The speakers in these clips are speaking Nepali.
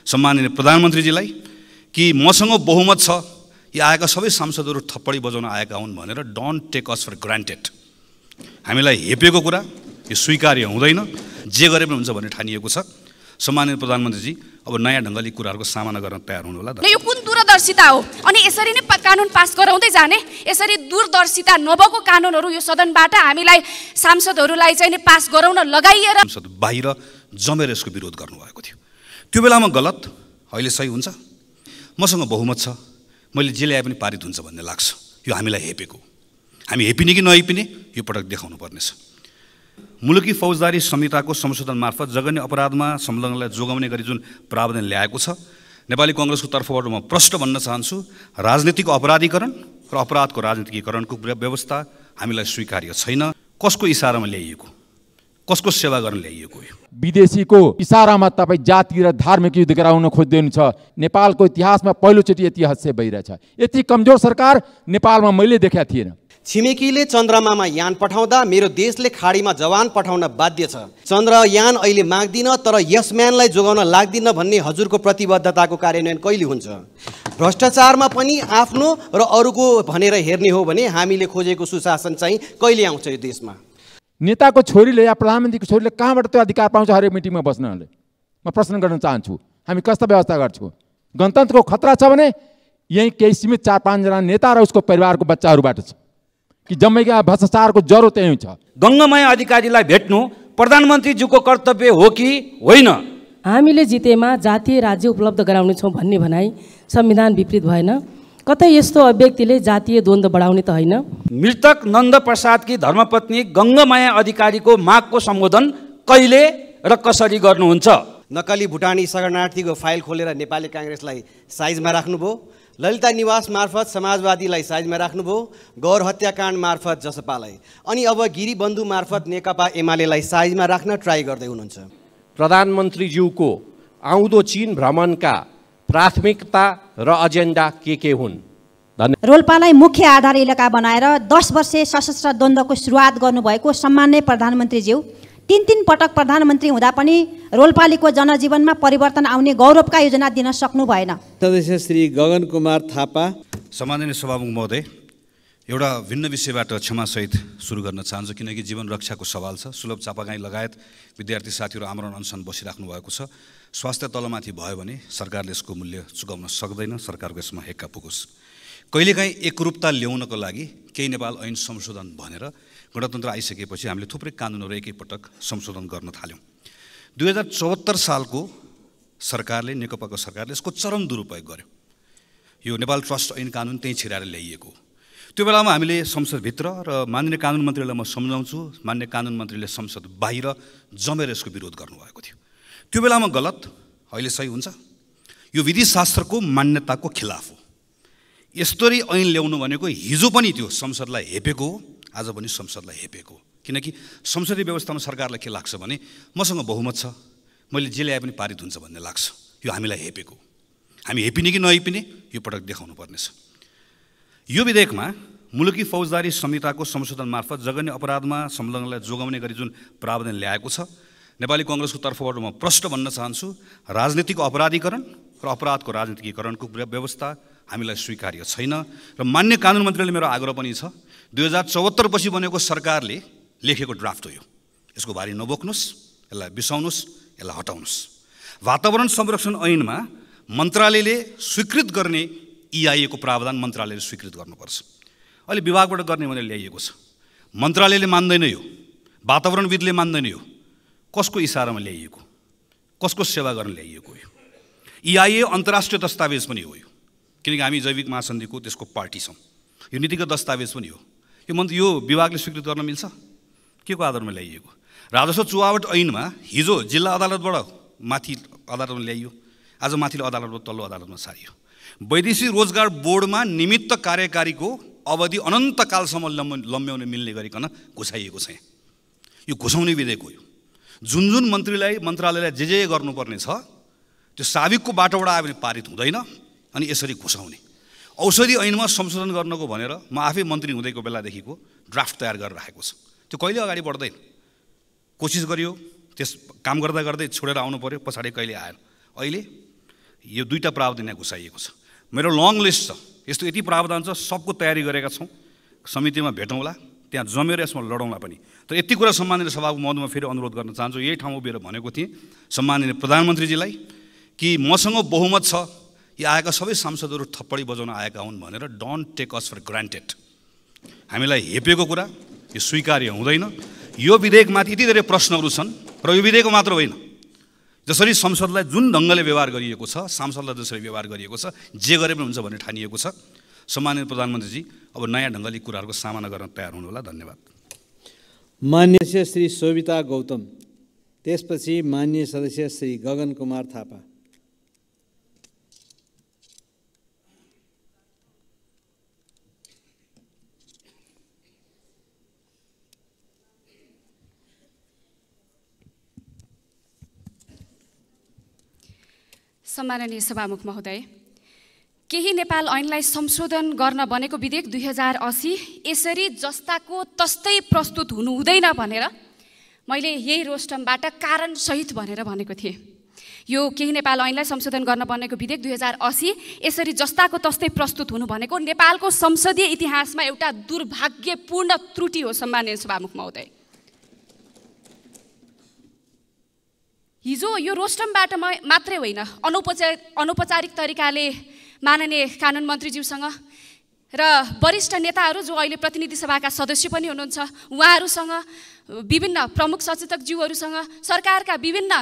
सम्माननीय प्रधानमन्त्रीजीलाई कि मसँग बहुमत छ, यी आएका सबै सांसदहरू थप्पडी बजाउन आएका हुन् भनेर don't take us for granted. हामीलाई हेपेको कुरा यो स्वीकार्य हुँदैन, जे गरे पनि हुन्छ भन्ने ठानिएको छ। सम्माननीय प्रधानमन्त्रीजी, अब नयाँ ढङ्गले कुराहरूको सामना गर्न तयार हुनु होला। यो कुन दूरदर्शिता हो? अनि यसरी नै कानुन पास गराउँदै जाने, यसरी दूरदर्शिता नभएको कानुनहरू यो सदनबाट हामीलाई सांसदहरूलाई चाहिँ पास गराउन लगाइएर सांसद बाहिर जमेर यसको विरोध गर्नुभएको थियो। त्यो बेलामा गलत, अहिले सही हुन्छ। मसँग बहुमत छ, मैले जे ल्याए पनि पारित हुन्छ भन्ने लाग्छ। यो हामीलाई हेपेको, हामी हेपिने कि नहेपिने यो पटक देखाउनु पर्नेछ। मुलुकी फौजदारी संहिताको संशोधन मार्फत जघन्य अपराधमा संलग्नलाई जोगाउने गरी जुन प्रावधान ल्याएको छ, नेपाली कांग्रेसको तर्फबाट म प्रश्न भन्न चाहन्छु, राजनीतिक अपराधीकरण र अपराधको राजनीतिकीकरणको व्यवस्था हामीलाई स्वीकार्य छैन। कसको इशारामा ल्याइएको, कसको सेवा गर्न ल्याइएको हो? विदेशीको इशारामा तपाईँ जाति र धार्मिक युद्ध गराउन खोज्दै हुनुहुन्छ। नेपालको इतिहासमा पहिलोचोटि यति हदसे भइरहेछ। यति कमजोर सरकार नेपालमा मैले देखेको थिएन। छिमेकीले चन्द्रमामा यान पठाउँदा मेरो देशले खाडीमा जवान पठाउन बाध्य छ। चन्द्रयान अहिले माग्दिन, तर यस म्यानलाई जोगाउन लाग्दिन भन्ने हजुरको प्रतिबद्धताको कार्यान्वयन कहिले हुन्छ? भ्रष्टाचारमा पनि आफ्नो र अरूको भनेर हेर्ने हो भने हामीले खोजेको सुशासन चाहिँ कहिले आउँछ यो देशमा? नेताको छोरीले या प्रधानमन्त्रीको छोरीले कहाँबाट त्यो अधिकार पाउँछ हरेक मिटिङमा बस्नले? म प्रश्न गर्न चाहन्छु, हामी कस्ता व्यवस्था गर्छौँ? गणतन्त्रको खतरा छ भने यही केही सीमित 4-5 जना नेता र उसको परिवारको बच्चाहरूबाट छ कि जम्मै भ्रष्टाचारको जरो त्यही हुन्छ। गङ्गामाया अधिकारीलाई भेट्नु प्रधानमन्त्रीज्यूको कर्तव्य हो कि होइन? हामीले जितेमा जातीय राज्य उपलब्ध गराउनेछौँ भन्ने भनाइ संविधान विपरीत भएन? कतै यस्तो अभिव्यक्तिले जातीय द्वन्द्व बढाउने त होइन? मृतक नन्द प्रसादकी धर्मपत्नी गङ्गामाया अधिकारीको मागको सम्बोधन कहिले र कसरी गर्नुहुन्छ? नक्कली भुटानी शरणार्थीको फाइल खोलेर नेपाली कांग्रेसलाई साइजमा राख्नुभयो, ललिता निवास मार्फत समाजवादीलाई साइजमा राख्नुभयो, गौर हत्याकाण्ड मार्फत जसपालाई, अनि अब गिरी बन्धु मार्फत नेकपा एमालेलाई साइजमा राख्न ट्राई गर्दै हुनुहुन्छ। प्रधानमन्त्रीज्यूको आउँदो चीन भ्रमणका प्राथमिकता र एजेन्डा के हुन्? रोल्पालाई मुख्य आधार इलाका बनाएर 10 वर्षे सशस्त्र द्वन्द्वको सुरुवात गर्नुभएको सम्माननीय प्रधानमन्त्रीज्यू 3 पटक प्रधानमन्त्री हुँदा पनि रोल्पालीको जनजीवनमा परिवर्तन आउने गौरवका योजना दिन सक्नु भएन। सदस्य श्री गगन कुमार थापा। सम्माननीय सभामुख महोदय, एउटा भिन्न विषयबाट क्षमासहित सुरु गर्न चाहन्छु, किनकि जीवन रक्षाको सवाल छ। सुलभ चापागाई लगायत विद्यार्थी साथीहरू आमरण अनसन बसिराख्नु भएको छ। स्वास्थ्य तलमाथि भयो भने सरकारले यसको मूल्य चुकाउन सक्दैन, सरकारको यसमा हेक्का पुगोस्। कहिलेकाहीँ एकरूपता ल्याउनको लागि केही नेपाल ऐन संशोधन भनेर गणतन्त्र आइसकेपछि हामीले थुप्रै कानुनहरू एकैपटक संशोधन गर्न थाल्यौँ। 2074 सालको सरकारले, नेकपाको सरकारले यसको चरम दुरुपयोग गर्यो। यो नेपाल ट्रस्ट ऐन कानुन त्यहीँ छिराएर ल्याइएको हो। त्यो बेलामा हामीले संसदभित्र र माननीय कानुन मन्त्रीलाई म सम्झाउँछु, माननीय कानुन मन्त्रीले संसद बाहिर जमेर यसको विरोध गर्नुभएको थियो। त्यो बेलामा गलत, अहिले सही हुन्छ। यो विधिशास्त्रको मान्यताको खिलाफ हो। यस्तरी ऐन ल्याउनु भनेको हिजो पनि त्यो संसदलाई हेपेको हो, आज पनि संसदलाई हेपेको हो। किनकि संसदीय व्यवस्थामा सरकारलाई के लाग्छ भने मसँग बहुमत छ, मैले जे ल्याए पनि पारित हुन्छ भन्ने लाग्छ। यो हामीलाई हेपेको, हामी हेपिने कि नहेपिने यो पटक देखाउनु पर्नेछ। यो विधेयकमा मुलुकी फौजदारी संहिताको संशोधन मार्फत जघन्य अपराधमा संलग्नलाई जोगाउने गरी जुन प्रावधान ल्याएको छ, नेपाली कांग्रेसको तर्फबाट म प्रश्न भन्न चाहन्छु, राजनीतिक अपराधीकरण र अपराधको राजनीतिकीकरणको व्यवस्था हामीलाई स्वीकार्य छैन। र मान्य कानुन मन्त्रीले मेरो आग्रह पनि छ, 2074 पछि बनेको सरकारले लेखेको ड्राफ्ट हो यो, यसको भारी नबोक्नुहोस्, यसलाई बिसाउनुहोस्, यसलाई हटाउनुहोस्। वातावरण संरक्षण ऐनमा मन्त्रालयले स्वीकृत गर्ने EIA को प्रावधान मन्त्रालयले स्वीकृत गर्नुपर्छ। अहिले विभागबाट गर्ने भनेर ल्याइएको छ, मन्त्रालयले मान्दैन, यो वातावरणविदले मान्दैन। यो कसको इशारामा ल्याइएको, कसको सेवा गर्न ल्याइएको हो? EIA अन्तर्राष्ट्रिय दस्तावेज पनि हो यो, किनकि हामी जैविक महासन्धिको त्यसको पार्टी छौँ। यो नीतिगत दस्तावेज पनि हो। यो विभागले स्वीकृत गर्न मिल्छ? के को आधारमा ल्याइएको? राजस्व चुहावट ऐनमा हिजो जिल्ला अदालतबाट माथि अदालतमा ल्याइयो, आज माथिल्लो अदालतबाट तल्लो अदालतमा सारियो। वैदेशिक रोजगार बोर्डमा निमित्त कार्यकारीको अवधि अनन्तकालसम्म लम्ब्याउन मिल्ने गरिकन घुसाइएको छ। यो घुसाउने विधेयक हो। यो जुन मन्त्रालयलाई जे गर्नुपर्ने छ त्यो साबिकको बाटोबाट आयो भने पारित हुँदैन, अनि यसरी घुसाउने। औषधि ऐनमा संशोधन गर्नको भनेर म आफै मन्त्री हुँदैको बेलादेखिको ड्राफ्ट तयार गरेर राखेको छ। त्यो कहिले अगाडि बढ्दैन। कोसिस गरियो, त्यस काम गर्दा गर्दै छोडेर आउनु पर्यो, पछाडि कहिले आएन। अहिले यो दुईटा प्रावधान यहाँ घुसाइएको छ। मेरो लङ लिस्ट छ, यस्तो यति प्रावधान छ, सबको तयारी गरेका छौँ। समितिमा भेटौँला, त्यहाँ जमेर यसमा लडौँला पनि। तर यति कुरा सम्माननीय सभाको महोदयमा फेरि अनुरोध गर्न चाहन्छु, यही ठाउँमा उभिएर भनेको थिएँ सम्माननीय प्रधानमन्त्रीजीलाई कि मसँग बहुमत छ, यी आएका सबै सांसदहरू थप्पडी बजाउन आएका हुन् भनेर don't take us for granted. हामीलाई हेपेको कुरा यो स्वीकार्य हुँदैन। यो विधेयकमाथि यति धेरै प्रश्नहरू छन् र यो विधेयक मात्र होइन, जसरी संसदलाई जुन ढङ्गले व्यवहार गरिएको छ, सांसदलाई जसरी व्यवहार गरिएको छ, जे गरे पनि हुन्छ भन्ने ठानिएको छ। सम्माननीय प्रधानमन्त्रीजी अब नयाँ ढङ्गले कुराहरूको सामना गर्न तयार हुनुहोला। धन्यवाद। मान्य सदस्य श्री शोभिता गौतम, त्यसपछि मान्य सदस्य श्री गगन कुमार थापा। सम्माननीय सभामुख महोदय, केही नेपाल ऐनलाई संशोधन गर्न बनेको विधेयक 2080 यसरी जस्ताको तस्तै प्रस्तुत हुनु हुँदैन भनेर मैले यही रोस्टमबाट कारण सहित भनेर भनेको थिएँ। यो केही नेपाल ऐनलाई संशोधन गर्न बनेको विधेयक 2080 यसरी जस्ताको तस्तै प्रस्तुत हुनु भनेको नेपालको संसदीय इतिहासमा एउटा दुर्भाग्यपूर्ण त्रुटि हो। सम्माननीय सभामुख महोदय, हिजो यो रोस्टमबाट मात्रै होइन, अनौपचारिक तरिकाले माननीय कानुन मन्त्रीज्यूसँग र वरिष्ठ नेताहरू जो अहिले प्रतिनिधि सभाका सदस्य पनि हुनुहुन्छ, उहाँहरूसँग, विभिन्न प्रमुख सचेतकज्यूहरूसँग, सरकारका विभिन्न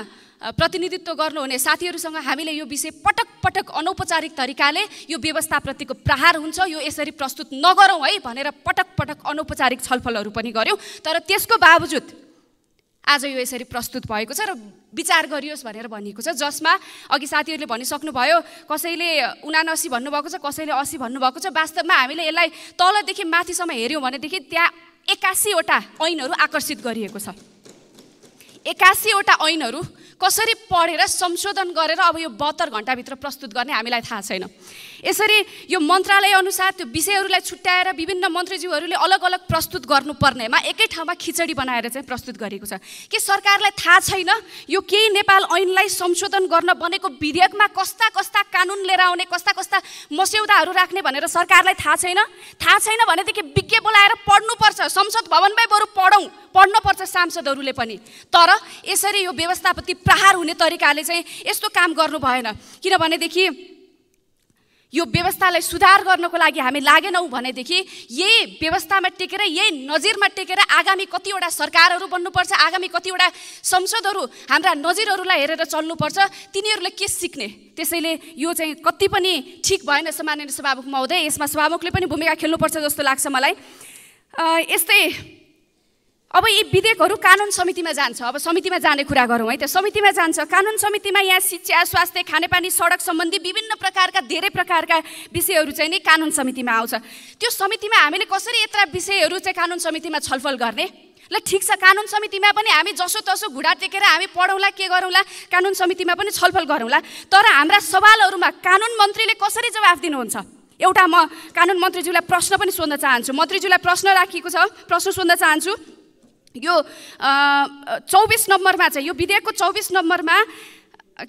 प्रतिनिधित्व गर्नुहुने साथीहरूसँग हामीले यो विषय पटक पटक अनौपचारिक तरिकाले यो व्यवस्थाप्रतिको प्रहार हुन्छ, यो यसरी प्रस्तुत नगरौँ है भनेर पटक पटक अनौपचारिक छलफलहरू पनि गऱ्यौँ। तर त्यसको बावजुद आज यो यसरी प्रस्तुत भएको छ र विचार गरियोस् भनेर भनिएको छ, जसमा अघि साथीहरूले भनिसक्नुभयो, कसैले 79 भन्नुभएको छ, कसैले 80 भन्नुभएको छ। वास्तवमा हामीले यसलाई तलदेखि माथिसम्म हेऱ्यौँ भनेदेखि त्यहाँ 81 वटा ऐनहरू आकर्षित गरिएको छ। 81 वटा ऐनहरू कसरी पढेर संशोधन गरेर अब यो 72 घण्टाभित्र प्रस्तुत गर्ने हामीलाई थाहा छैन। यसरी यो मन्त्रालय अनुसार त्यो विषयहरूलाई छुट्याएर विभिन्न मन्त्रीज्यूहरूले अलग अलग प्रस्तुत गर्नुपर्नेमा एकै ठाउँमा खिचडी बनाएर चाहिँ प्रस्तुत गरेको छ। के सरकारलाई थाहा छैन यो केही नेपाल ऐनलाई संशोधन गर्न बनेको विधेयकमा कस्ता कस्ता कानुन लिएर आउने, कस्ता कस्ता मस्यौदाहरू राख्ने भनेर सरकारलाई थाहा छैन? थाहा छैन भनेदेखि विज्ञ बोलाएर पढ्नुपर्छ, संसद भवनमै बरु पढ्नुपर्छ सांसदहरूले पनि। तर यसरी यो व्यवस्थापति प्रहार हुने तरिकाले चाहिँ यस्तो काम गर्नु भएन। किनभनेदेखि यो व्यवस्थालाई सुधार गर्नको लागि हामी लागेनौँ भनेदेखि यही व्यवस्थामा टेकेर, यही नजिरमा टेकेर आगामी कतिवटा सरकारहरू बन्नुपर्छ, आगामी कतिवटा संसदहरू हाम्रा नजिरहरूलाई हेरेर चल्नुपर्छ, तिनीहरूले के सिक्ने? त्यसैले यो चाहिँ कति पनि ठिक भएन। सम्माननीय सभामुख महोदय, यसमा सभामुखले पनि भूमिका खेल्नुपर्छ जस्तो लाग्छ मलाई। यस्तै अब यी विधेयकहरू कानुन समितिमा जान्छ। अब समितिमा जाने कुरा गरौँ है त। समितिमा जान्छ, कानुन समितिमा यहाँ शिक्षा, स्वास्थ्य, खानेपानी, सडक सम्बन्धी विभिन्न प्रकारका धेरै प्रकारका विषयहरू चाहिँ नि कानुन समितिमा आउँछ। त्यो समितिमा हामीले कसरी यत्र विषयहरू चाहिँ कानुन समितिमा छलफल गर्ने? ल ठिक छ, कानुन समितिमा पनि हामी जसोतसो घुँडा टेकेर हामी पढौँला, के गरौँला, कानुन समितिमा पनि छलफल गरौँला। तर हाम्रा सवालहरूमा कानुन मन्त्रीले कसरी जवाफ दिनुहुन्छ? एउटा म कानुन मन्त्रीज्यूलाई प्रश्न पनि सोध्न चाहन्छु। मन्त्रीज्यूलाई प्रश्न राखिएको छ, प्रश्न सोध्न चाहन्छु। यो 24 नम्बरमा चाहिँ यो विधेयकको 24 नम्बरमा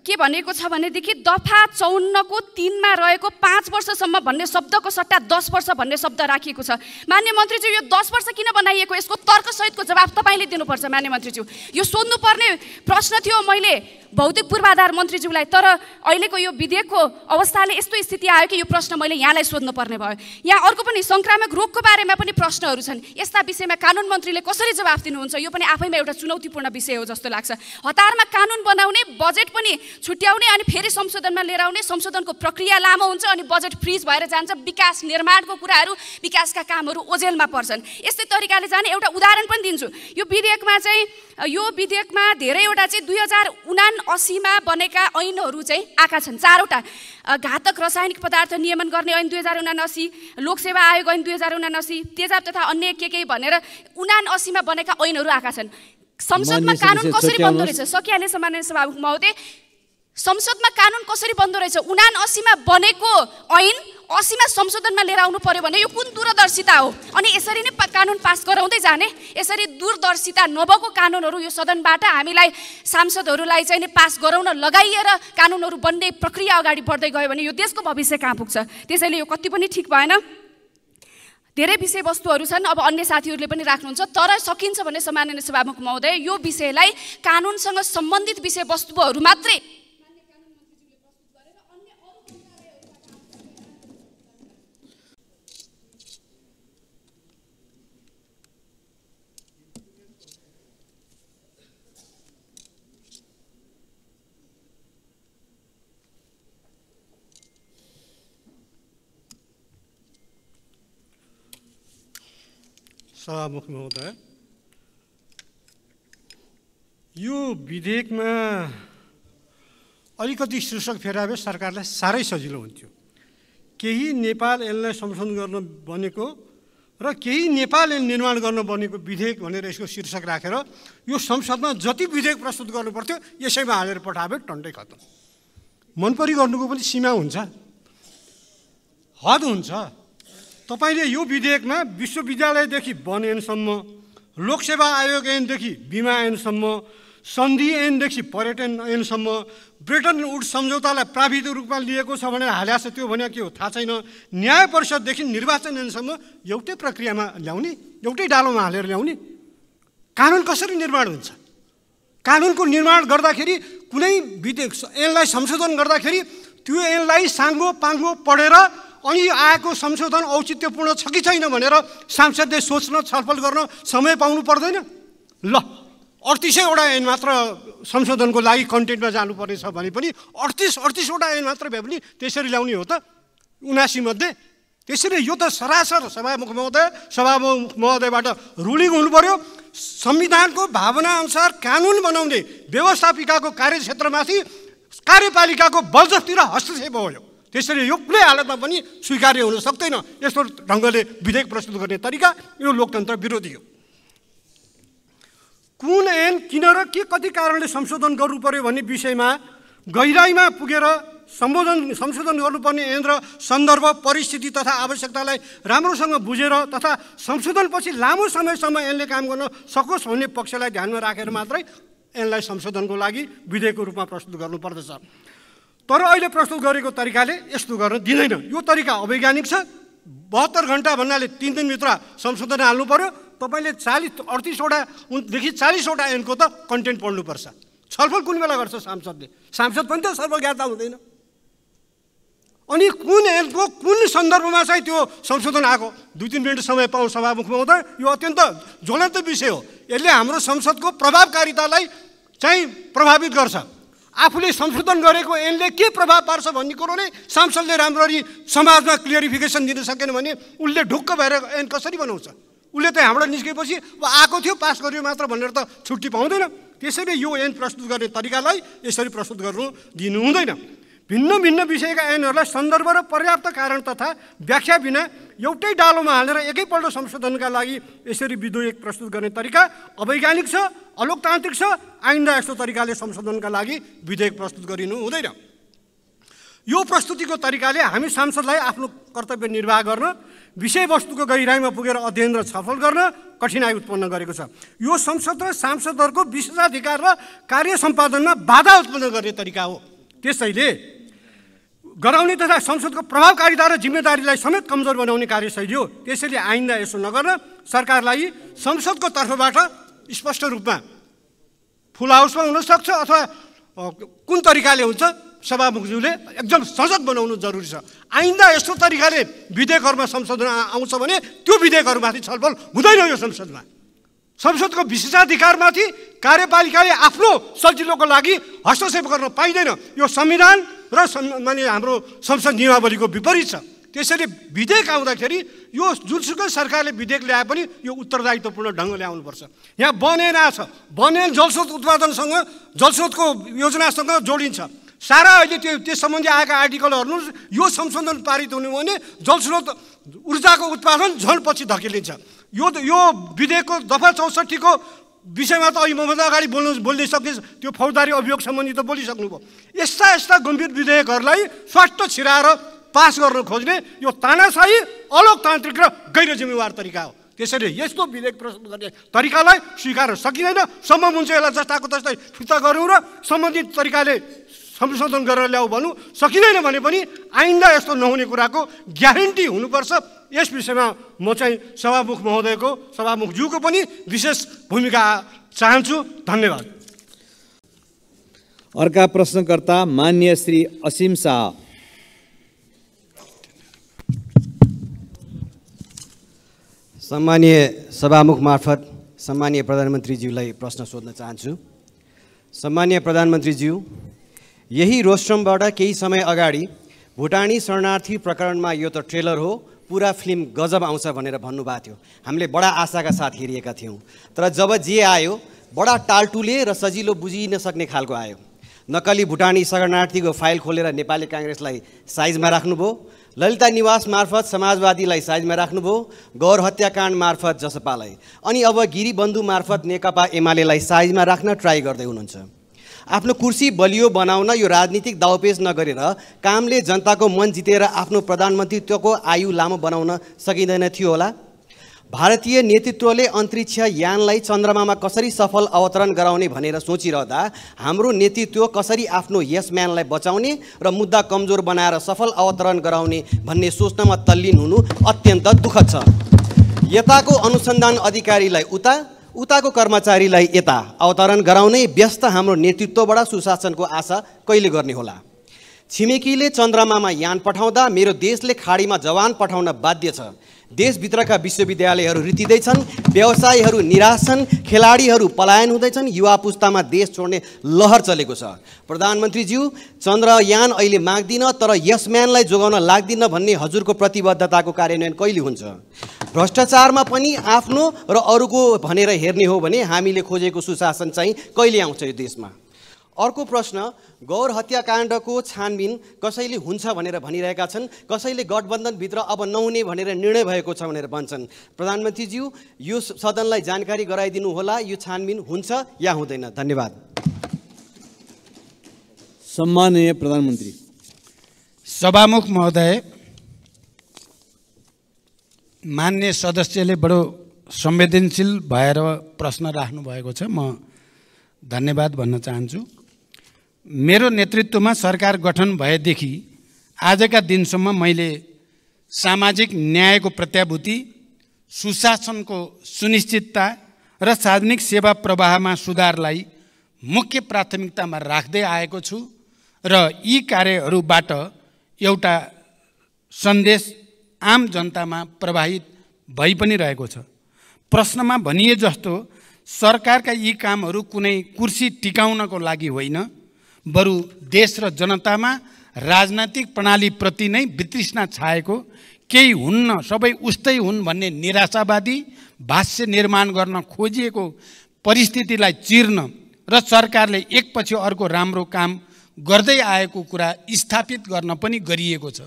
के भनेको छ भनेदेखि दफा 54 को 3 मा रहेको 5 वर्षसम्म भन्ने शब्दको सट्टा 10 वर्ष भन्ने शब्द राखिएको छ। मान्य मन्त्रीज्यू, यो 10 वर्ष किन बनाइएको? यसको तर्कसहितको जवाफ तपाईँले दिनुपर्छ मान्य मन्त्रीज्यू। यो सोध्नुपर्ने प्रश्न थियो मैले भौतिक पूर्वाधार मन्त्रीज्यूलाई, तर अहिलेको यो विधेयकको अवस्थाले यस्तो स्थिति आयो कि यो प्रश्न मैले यहाँलाई सोध्नुपर्ने भयो। यहाँ अर्को पनि संक्रामक रोगको बारेमा पनि प्रश्नहरू छन्। यस्ता विषयमा कानुन मन्त्रीले कसरी जवाफ दिनुहुन्छ? यो पनि आफैमा एउटा चुनौतीपूर्ण विषय हो जस्तो लाग्छ। हतारमा कानुन बनाउने, बजेट पनि छुट्याउने अनि फेरि संशोधनमा लिएर आउने, संशोधनको प्रक्रिया लामो हुन्छ अनि बजेट फ्रिज भएर जान्छ, विकास निर्माणको कुराहरू, विकासका कामहरू ओझेलमा पर्छन्। यस्तै तरिकाले जाने एउटा उदाहरण पनि दिन्छु। यो विधेयकमा धेरैवटा चाहिँ 2079 मा बनेका ऐनहरू चाहिँ आएका छन्। 4 वटा घातक रासायनिक पदार्थ नियमन गर्ने ऐन 2079, लोकसेवा आयोग ऐन 2079, तेजाब तथा अन्य के भनेर 79 मा बनेका ऐनहरू आएका छन्। संसदमा कानुन कसरी बन्दो रहेछ? सकिहाले सम्माननीय सभामुख महोदय, संसदमा कानुन कसरी बन्दो रहेछ? 79 मा बनेको ऐन 80मा संशोधनमा लिएर आउनु पर्यो भने यो कुन दूरदर्शिता हो? अनि यसरी नै कानुन पास गराउँदै जाने, यसरी दूरदर्शिता नभएको कानुनहरू यो सदनबाट हामीलाई सांसदहरूलाई चाहिँ नि पास गराउन लगाइएर कानुनहरू बन्ने प्रक्रिया अगाडि बढ्दै गयो भने यो देशको भविष्य कहाँ पुग्छ? त्यसैले यो कति पनि ठिक भएन। धेरै विषयवस्तुहरू छन्, अब अन्य साथीहरूले पनि राख्नुहुन्छ, तर सकिन्छ भने सम्माननीय सभामुख महोदय यो विषयलाई कानुनसँग सम्बन्धित विषयवस्तुहरू मात्रै सभामुख महोदय, यो विधेयकमा अलिकति शीर्षक फेरा भए सरकारलाई साह्रै सजिलो हुन्थ्यो। केही नेपाल ऐनलाई संशोधन गर्न बनेको र केही नेपाल ऐन निर्माण गर्न बनेको विधेयक भनेर यसको शीर्षक राखेर यो संसदमा जति विधेयक प्रस्तुत गर्नुपर्थ्यो यसैमा हालेर पठाए टन्डै खतम। मनपरी गर्नुको पनि सीमा हुन्छ, हद हुन्छ। तपाईले यो विधेयकमा विश्वविद्यालयदेखि वन ऐनसम्म, लोकसेवा आयोग ऐनदेखि बिमा ऐनसम्म, सन्धि ऐनदेखि पर्यटन ऐनसम्म, ब्रेटन वुड्स सम्झौतालाई प्राविधिक रूपमा लिएको छ भनेर हाल्या छ, त्यो भने के हो थाहा छैन, न्याय परिषददेखि निर्वाचन ऐनसम्म एउटै प्रक्रियामा ल्याउने, एउटै डालोमा हालेर ल्याउने। कानुन कसरी निर्माण हुन्छ? कानुनको निर्माण गर्दाखेरि कुनै विधेयक ऐनलाई संशोधन गर्दाखेरि त्यो ऐनलाई साङ्गो पाङ्गो पढेर अनि आएको संशोधन औचित्यपूर्ण छ कि छैन भनेर सांसदले सोच्न छलफल गर्न समय पाउनु पर्दैन? ल 38वटा ऐन मात्र संशोधनको लागि कन्टेन्टमा जानुपर्ने छ भने पनि 38वटा ऐन मात्र भए पनि त्यसरी ल्याउने हो त 79 मध्ये? त्यसैले यो त सरासर सभामुख महोदयबाट रुलिङ हुनु पर्यो। संविधानको भावना अनुसार कानुन बनाउने व्यवस्थापिकाको कार्यक्षेत्रमाथि कार्यपालिकाको बलजफ्ती र हस्तक्षेप हो यो। त्यसैले यो कुनै हालतमा पनि स्वीकार्य हुन सक्दैन। यस्तो ढङ्गले विधेयक प्रस्तुत गर्ने तरिका यो लोकतन्त्र विरोधी हो। कुन ऐन किन र के कति कारणले संशोधन गर्नु पर्यो भन्ने विषयमा गहिराइमा पुगेर संशोधन गर्नुपर्ने ऐन र सन्दर्भ परिस्थिति तथा आवश्यकतालाई राम्रोसँग बुझेर तथा संशोधनपछि लामो समयसम्म ऐनले काम गर्न सकोस् भन्ने पक्षलाई ध्यानमा राखेर मात्रै ऐनलाई संशोधनको लागि विधेयकको रूपमा प्रस्तुत गर्नुपर्दछ। तर अहिले प्रस्तुत गरेको तरिकाले यस्तो गर्न दिँदैन। यो तरिका अवैज्ञानिक छ। 72 घण्टा भन्नाले 3 दिनभित्र संशोधन हाल्नु पर्यो। तपाईले 38वटादेखि 40वटा ऐनको त कन्टेन्ट पढ्नुपर्छ। छलफल कुन बेला गर्छ सांसदले? सांसद पनि त सर्वज्ञता हुँदैन। अनि कुन ऐनको कुन सन्दर्भमा चाहिँ त्यो संशोधन आएको 2-3 मिनट समय पाउँ सभामुख महोदय, यो अत्यन्त ज्वलन्त विषय हो। यसले हाम्रो संसदको प्रभावकारितालाई चाहिँ प्रभावित गर्छ। आफूले संशोधन गरेको ऐनले के प्रभाव पार्छ भन्ने कुरो नै सांसदले राम्ररी समाजमा क्लियरिफिकेसन दिन सकेन भने उसले ढुक्क भएर ऐन कसरी बनाउँछ? उसले त हाम्रो निस्केपछि आएको थियो पास गर्यो मात्र भनेर त छुट्टी पाउँदैन। त्यसैले यो ऐन प्रस्तुत गर्ने तरिकालाई यसरी प्रस्तुत गर्नु दिनु हुँदैन। भिन्न भिन्न विषयका ऐनहरूलाई सन्दर्भ र पर्याप्त कारण तथा व्याख्या बिना एउटै डालोमा हालेर एकैपल्ट संशोधनका लागि यसरी विधेयक प्रस्तुत गर्ने तरिका अवैज्ञानिक छ, अलोकतान्त्रिक छ। आइन्दा यस्तो तरिकाले संशोधनका लागि विधेयक प्रस्तुत गरिनु हुँदैन। यो प्रस्तुतिको तरिकाले हामी सांसदलाई आफ्नो कर्तव्य निर्वाह गर्न, विषयवस्तुको गहिराइमा पुगेर अध्ययन र छलफल गर्न कठिनाइ उत्पन्न गरेको छ। यो संसद र सांसदहरूको विशेषाधिकार र कार्य सम्पादनमा बाधा उत्पन्न गर्ने तरिका हो। त्यसैले गराउने तथा संसदको प्रभावकारिता र जिम्मेदारीलाई समेत कमजोर बनाउने कार्यशैली हो। त्यसैले आइन्दा यसो नगर्न सरकारलाई संसदको तर्फबाट स्पष्ट रूपमा फुल हाउसमा हुनसक्छ अथवा कुन तरिकाले हुन्छ सभामुखज्यूले एकदम सजग बनाउनु जरुरी छ। आइन्दा यस्तो तरिकाले विधेयकहरूमा संशोधन आउँछ भने त्यो विधेयकहरूमाथि छलफल हुँदैन। यो संसदमा संसदको विशेषाधिकारमाथि कार्यपालिकाले आफ्नो सजिलोको लागि हस्तक्षेप गर्न पाइँदैन। यो संविधान र माने हाम्रो संसद नियमावलीको विपरीत छ। त्यसैले विधेयक आउँदाखेरि यो जुनसुकै सरकारले विधेयक ल्याए पनि यो उत्तरदायित्वपूर्ण ढङ्गले आउनुपर्छ। यहाँ बनेन छ, बनेन जलस्रोत उत्पादनसँग जलस्रोतको योजनासँग जोडिन्छ। सारा अहिले त्यस सम्बन्धी आएका आर्टिकलहरू यो संशोधन पारित हुनु भने जलस्रोत ऊर्जाको उत्पादन झन् पछि धकेलिन्छ। यो विधेयकको दफा 64 को विषयमा त अहिले मभन्दा अगाडि बोल्दै सक्ने त्यो फौजदारी अभियोग सम्बन्धी त बोलिसक्नुभयो। यस्ता गम्भीर विधेयकहरूलाई स्वाट छिराएर पास गर्न खोज्ने यो तानाशाही, अलोकतान्त्रिक र गैर जिम्मेवार तरिका हो। त्यसैले यस्तो विधेयक प्रस्तुत गर्ने तरिकालाई स्वीकार्न सकिँदैन। सम्भव हुन्छ यसलाई जस्ताको तस्तै फिर्ता गरौँ र सम्बन्धित तरिकाले संशोधन गरेर ल्याऊ भनौँ। सकिँदैन भने पनि आइन्दा यस्तो नहुने कुराको ग्यारेन्टी हुनुपर्छ। यस विषयमा म चाहिँ सभामुख महोदयको, सभामुखज्यूको पनि विशेष भूमिका चाहन्छु। धन्यवाद। अर्का प्रश्नकर्ता माननीय श्री असीम शाह। सम्मानीय सभामुख मार्फत सम्मानीय प्रधानमन्त्रीज्यूलाई प्रश्न सोध्न चाहन्छु। सम्मानीय प्रधानमन्त्रीज्यू, यही रोस्ट्रमबाट केही समय अगाडि भुटानी शरणार्थी प्रकरणमा यो त ट्रेलर हो, पुरा फिल्म गजब आउँछ भनेर भन्नुभएको थियो। हामीले बडा आशाका साथ हेरिएका थियौँ। तर जब जे आयो बडा टालटुले र सजिलो बुझिन सक्ने खालको आयो। नक्कली भुटानी शरणार्थीको फाइल खोलेर नेपाली काङ्ग्रेसलाई साइजमा राख्नुभयो, ललिता निवास मार्फत समाजवादीलाई साइजमा राख्नुभयो, गौर हत्याकाण्ड मार्फत जसपालाई, अनि अब गिरीबन्धु मार्फत नेकपा एमालेलाई साइजमा राख्न ट्राई गर्दै हुनुहुन्छ। आफ्नो कुर्सी बलियो बनाउन यो राजनीतिक दाउपेच नगरेर कामले जनताको मन जितेर आफ्नो प्रधानमन्त्रीत्वको आयु लामो बनाउन सकिँदैन थियो होला। भारतीय नेतृत्वले अन्तरिक्ष यानलाई चन्द्रमामा कसरी सफल अवतरण गराउने भनेर सोचिरहँदा हाम्रो नेतृत्व कसरी आफ्नो यस म्यानलाई बचाउने र मुद्दा कमजोर बनाएर सफल अवतरण गराउने भन्ने सोच्नमा तल्लीन हुनु अत्यन्त दुःखद छ। यताको अनुसन्धान अधिकारीलाई उताको कर्मचारीलाई यता अवतरण गराउने व्यस्त हाम्रो नेतृत्वबाट सुशासनको आशा कहिले गर्ने होला? छिमेकीले चन्द्रमामा यान पठाउँदा मेरो देशले खाडीमा जवान पठाउन बाध्य छ। देशभित्रका विश्वविद्यालयहरू रित्तिँदैछन्, व्यवसायीहरू निराश छन्, खेलाडीहरू पलायन हुँदैछन्, युवा पुस्तामा देश छोड्ने लहर चलेको छ। प्रधानमन्त्रीज्यू, चन्द्रयान अहिले माग्दिन तर यस म्यानलाई जोगाउन लाग्दिन भन्ने हजुरको प्रतिबद्धताको कार्यान्वयन कहिले हुन्छ? भ्रष्टाचारमा पनि आफ्नो र अरूको भनेर हेर्ने हो भने हामीले खोजेको सुशासन चाहिँ कहिले आउँछ यो देशमा? अर्को प्रश्न, गौर हत्याकाण्डको छानबिन कसैले हुन्छ भनेर भनिरहेका छन्, कसैले गठबन्धनभित्र अब नहुने भनेर निर्णय भएको छ भनेर भन्छन्। प्रधानमन्त्रीज्यू, यो सदनलाई जानकारी गराइदिनु होला, यो छानबिन हुन्छ या हुँदैन? धन्यवाद। सम्माननीय प्रधानमन्त्री। सभामुख महोदय, मान्य सदस्यले बडो संवेदनशील भएर प्रश्न राख्नु भएको छ। म धन्यवाद भन्न चाहन्छु। मेरो नेतृत्वमा सरकार गठन भएदेखि आजका दिनसम्म मैले सामाजिक न्यायको प्रत्याभूति, सुशासनको सुनिश्चितता र सार्वजनिक सेवा प्रवाहमा सुधारलाई मुख्य प्राथमिकतामा राख्दै आएको छु र यी कार्यहरूबाट एउटा सन्देश आम जनतामा प्रवाहित भइ पनि रहेको छ। प्रश्नमा भनिए जस्तो सरकारका यी कामहरू कुनै कुर्सी टिकाउनको लागि होइन, बरु देश र जनतामा राजनैतिक प्रणालीप्रति नै वितृष्णा छाएको, केही हुन्न सबै उस्तै हुन् भन्ने निराशावादी भाष्य निर्माण गर्न खोजिएको परिस्थितिलाई चिर्न र सरकारले एकपछि अर्को राम्रो काम गर्दै आएको कुरा स्थापित गर्न पनि गरिएको छ।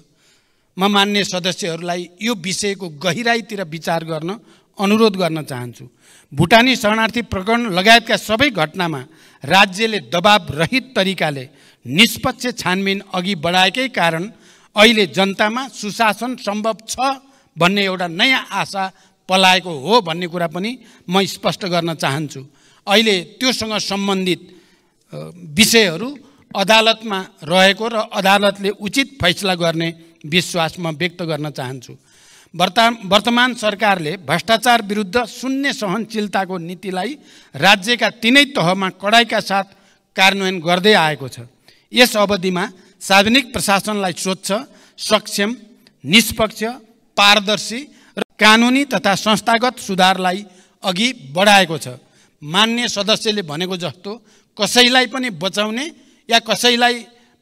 म मान्य सदस्यहरूलाई यो विषयको गहिराईतिर विचार गर्न अनुरोध गर्न चाहन्छु। भुटानी शरणार्थी प्रकरण लगायतका सबै घटनामा राज्यले दबाव रहित तरिकाले निष्पक्ष छानबिन अघि बढाएकै कारण अहिले जनतामा सुशासन सम्भव छ भन्ने एउटा नयाँ आशा पलाएको हो भन्ने कुरा पनि म स्पष्ट गर्न चाहन्छु। अहिले त्योसँग सम्बन्धित विषयहरू अदालतमा रहेको र अदालतले उचित फैसला गर्ने विश्वास म व्यक्त गर्न चाहन्छु। वर्तमान सरकारले भ्रष्टाचार विरुद्ध शून्य सहनशीलताको नीतिलाई राज्यका तीनै तहमा कडाइका साथ कार्यान्वयन गर्दै आएको छ। यस अवधिमा सार्वजनिक प्रशासनलाई स्वच्छ, सक्षम, निष्पक्ष, पारदर्शी र कानुनी तथा संस्थागत सुधारलाई अघि बढाएको छ। मान्य सदस्यले भनेको जस्तो कसैलाई पनि बचाउने या कसैलाई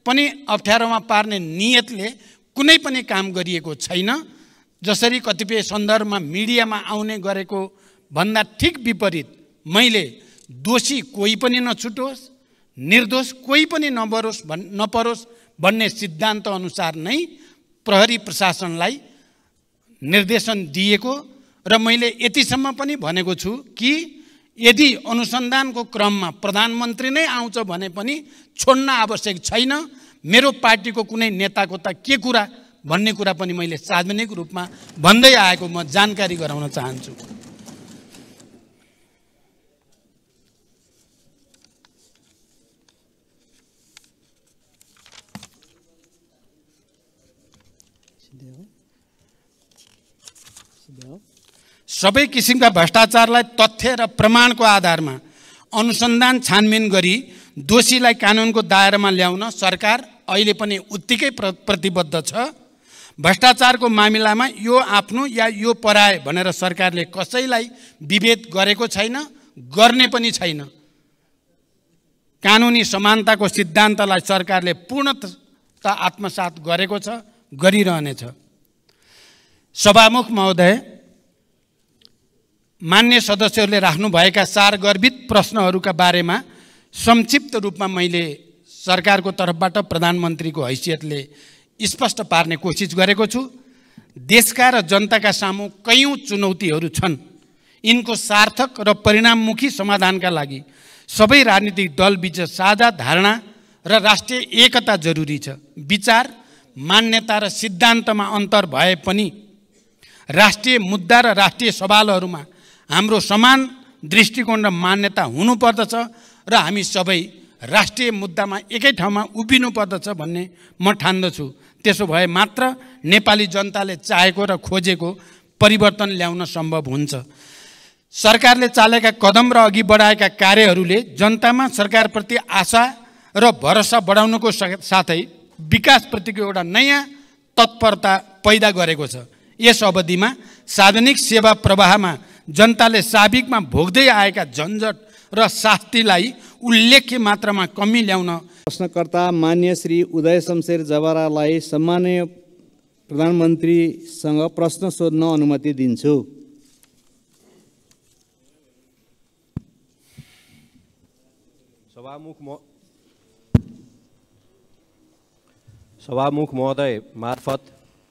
पनि अप्ठ्यारोमा पार्ने नियतले कुनै पनि काम गरिएको छैन। जसरी कतिपय सन्दर्भमा मिडियामा आउने गरेको भन्दा ठिक विपरीत मैले दोषी कोही पनि नछुटोस्, निर्दोष कोही पनि नपरोस् भन्ने सिद्धान्त अनुसार नै प्रहरी प्रशासनलाई निर्देशन दिएको र मैले यतिसम्म पनि भनेको छु कि यदि अनुसन्धानको क्रममा प्रधानमन्त्री नै आउँछ भने पनि छोड्न आवश्यक छैन। मेरो पार्टीको कुनै नेताको त के कुरा भन्ने कुरा पनि मैले सार्वजनिक रूपमा भन्दै आएको म जानकारी गराउन चाहन्छु। सबै किसिमका भ्रष्टाचारलाई तथ्य र प्रमाणको आधारमा अनुसन्धान छानबिन गरी दोषीलाई कानुनको दायरामा ल्याउन सरकार अहिले पनि उत्तिकै प्रतिबद्ध छ। भ्रष्टाचारको मामिलामा यो आफ्नो या यो पराए भनेर सरकारले कसैलाई विभेद गरेको छैन, गर्ने पनि छैन। कानुनी समानताको सिद्धान्तलाई सरकारले पूर्णतः आत्मसात गरेको छ, गरिरहनेछ। सभामुख महोदय, मान्य सदस्यहरूले राख्नुभएका सारगर्भित प्रश्नहरूका बारेमा संक्षिप्त रूपमा मैले सरकारको तर्फबाट प्रधानमन्त्रीको हैसियतले स्पष्ट पार्ने कोसिस गरेको छु। देशका र जनताका सामु कयौं चुनौतीहरू छन्। यिनको सार्थक र परिणाममुखी समाधानका लागि सबै राजनीतिक दलबीच साझा धारणा र राष्ट्रिय एकता जरुरी छ। विचार, मान्यता र सिद्धान्तमा अन्तर भए पनि राष्ट्रिय मुद्दा र राष्ट्रिय सवालहरूमा हाम्रो समान दृष्टिकोण र मान्यता हुनुपर्दछ र हामी सबै राष्ट्रिय मुद्दामा एकै ठाउँमा उभिनुपर्दछ भन्ने म ठान्दछु। त्यसो भए मात्र नेपाली जनताले चाहेको र खोजेको परिवर्तन ल्याउन सम्भव हुन्छ। सरकारले चालेका कदम र अघि बढाएका कार्यहरूले जनतामा सरकारप्रति आशा र भरोसा बढाउनुको साथै विकासप्रतिको एउटा नयाँ तत्परता पैदा गरेको छ। यस अवधिमा सार्वजनिक सेवा प्रवाहमा जनताले साबिकमा भोग्दै आएका झन्झट र शास्तिलाई उल्लेख्य मात्रामा कमी ल्याउन प्रश्नकर्ता मान्य श्री उदय शमशेर जवारालाई सम्माननीय प्रधानमन्त्रीसँग प्रश्न सोध्न अनुमति दिन्छु। सभामुख महोदय मार्फत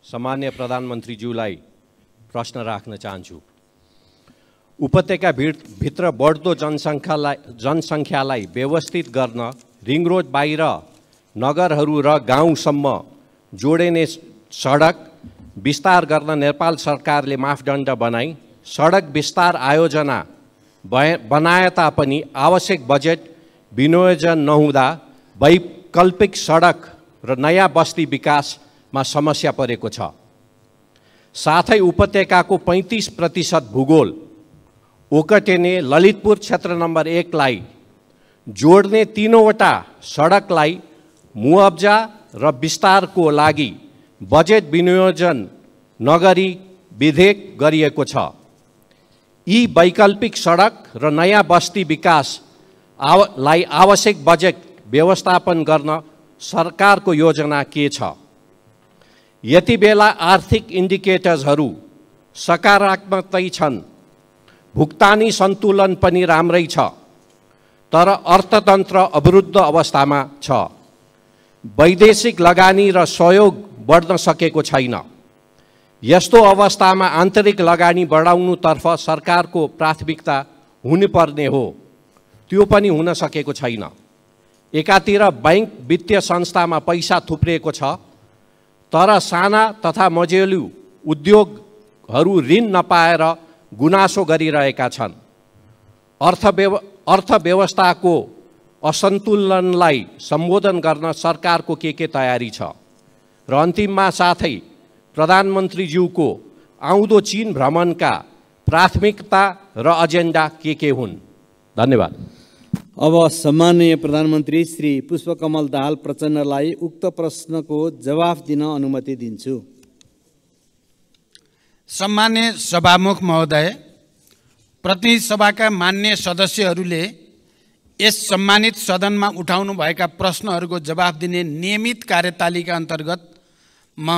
सम्मान्य प्रधानमन्त्रीज्यूलाई प्रश्न राख्न चाहन्छु। उपत्यका भित्र बढ्दो जनसङ्ख्यालाई व्यवस्थित गर्न रिङ रोड बाहिर नगरहरू र गाउँसम्म जोडिने सडक विस्तार गर्न नेपाल सरकारले मापदण्ड बनाई सडक विस्तार आयोजना बनाए तापनि आवश्यक बजेट विनियोजन नहुँदा वैकल्पिक सडक र नयाँ बस्ती विकासमा समस्या परेको छ। साथै उपत्यकाको 35% भूगोल ओकटेने ललितपुर क्षेत्र नम्बर 1 लाई जोड्ने 3वटा सडकलाई मुआब्जा र विस्तारको लागि बजेट विनियोजन नगरी विधेयक गरिएको छ। यी वैकल्पिक सडक र नयाँ बस्ती विकासलाई आवश्यक बजेट व्यवस्थापन गर्न सरकारको योजना के छ? यति बेला आर्थिक इन्डिकेटर्सहरू सकारात्मकै छन्, भुक्तानी सन्तुलन पनि राम्रै छ, तर अर्थतन्त्र अवरुद्ध अवस्थामा छ। वैदेशिक लगानी र सहयोग बढ्न सकेको छैन। यस्तो अवस्थामा आन्तरिक लगानी बढाउनुतर्फ सरकारको प्राथमिकता हुनुपर्ने हो, त्यो पनि हुन सकेको छैन। एकातिर बैंक वित्तीय संस्थामा पैसा थुप्रिएको छ, तर साना तथा मझौले उद्योगहरू ऋण नपाएर गुनासो गरिरहेका छन्। अर्थव्यवस्थाको असन्तुलनलाई सम्बोधन गर्न सरकारको के तयारी छ? र अन्तिममा साथै प्रधानमन्त्रीज्यूको आउँदो चीन भ्रमणका प्राथमिकता र एजेन्डा के हुन्? धन्यवाद। अब सम्माननीय प्रधानमन्त्री श्री पुष्पकमल दाहाल प्रचण्डलाई उक्त प्रश्नको जवाफ दिन अनुमति दिन्छु। सम्मान्य सभामुख महोदय, प्रतिनिधि सभाका मान्य सदस्यहरूले यस सम्मानित सदनमा उठाउनु भएका प्रश्नहरूको जवाफ दिने नियमित कार्यतालिका अन्तर्गत म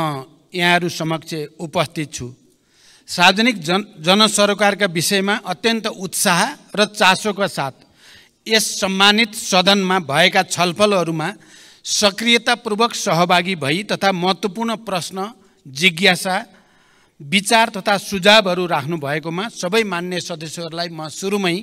यहाँहरू समक्ष उपस्थित छु। सार्वजनिक जनसरोकारका विषयमा अत्यन्त उत्साह र चासोका साथ यस सम्मानित सदनमा भएका छलफलहरूमा सक्रियतापूर्वक सहभागी भई तथा महत्त्वपूर्ण प्रश्न, जिज्ञासा, विचार तथा सुझावहरू राख्नु भएकोमा सबै मान्य सदस्यहरूलाई म सुरुमै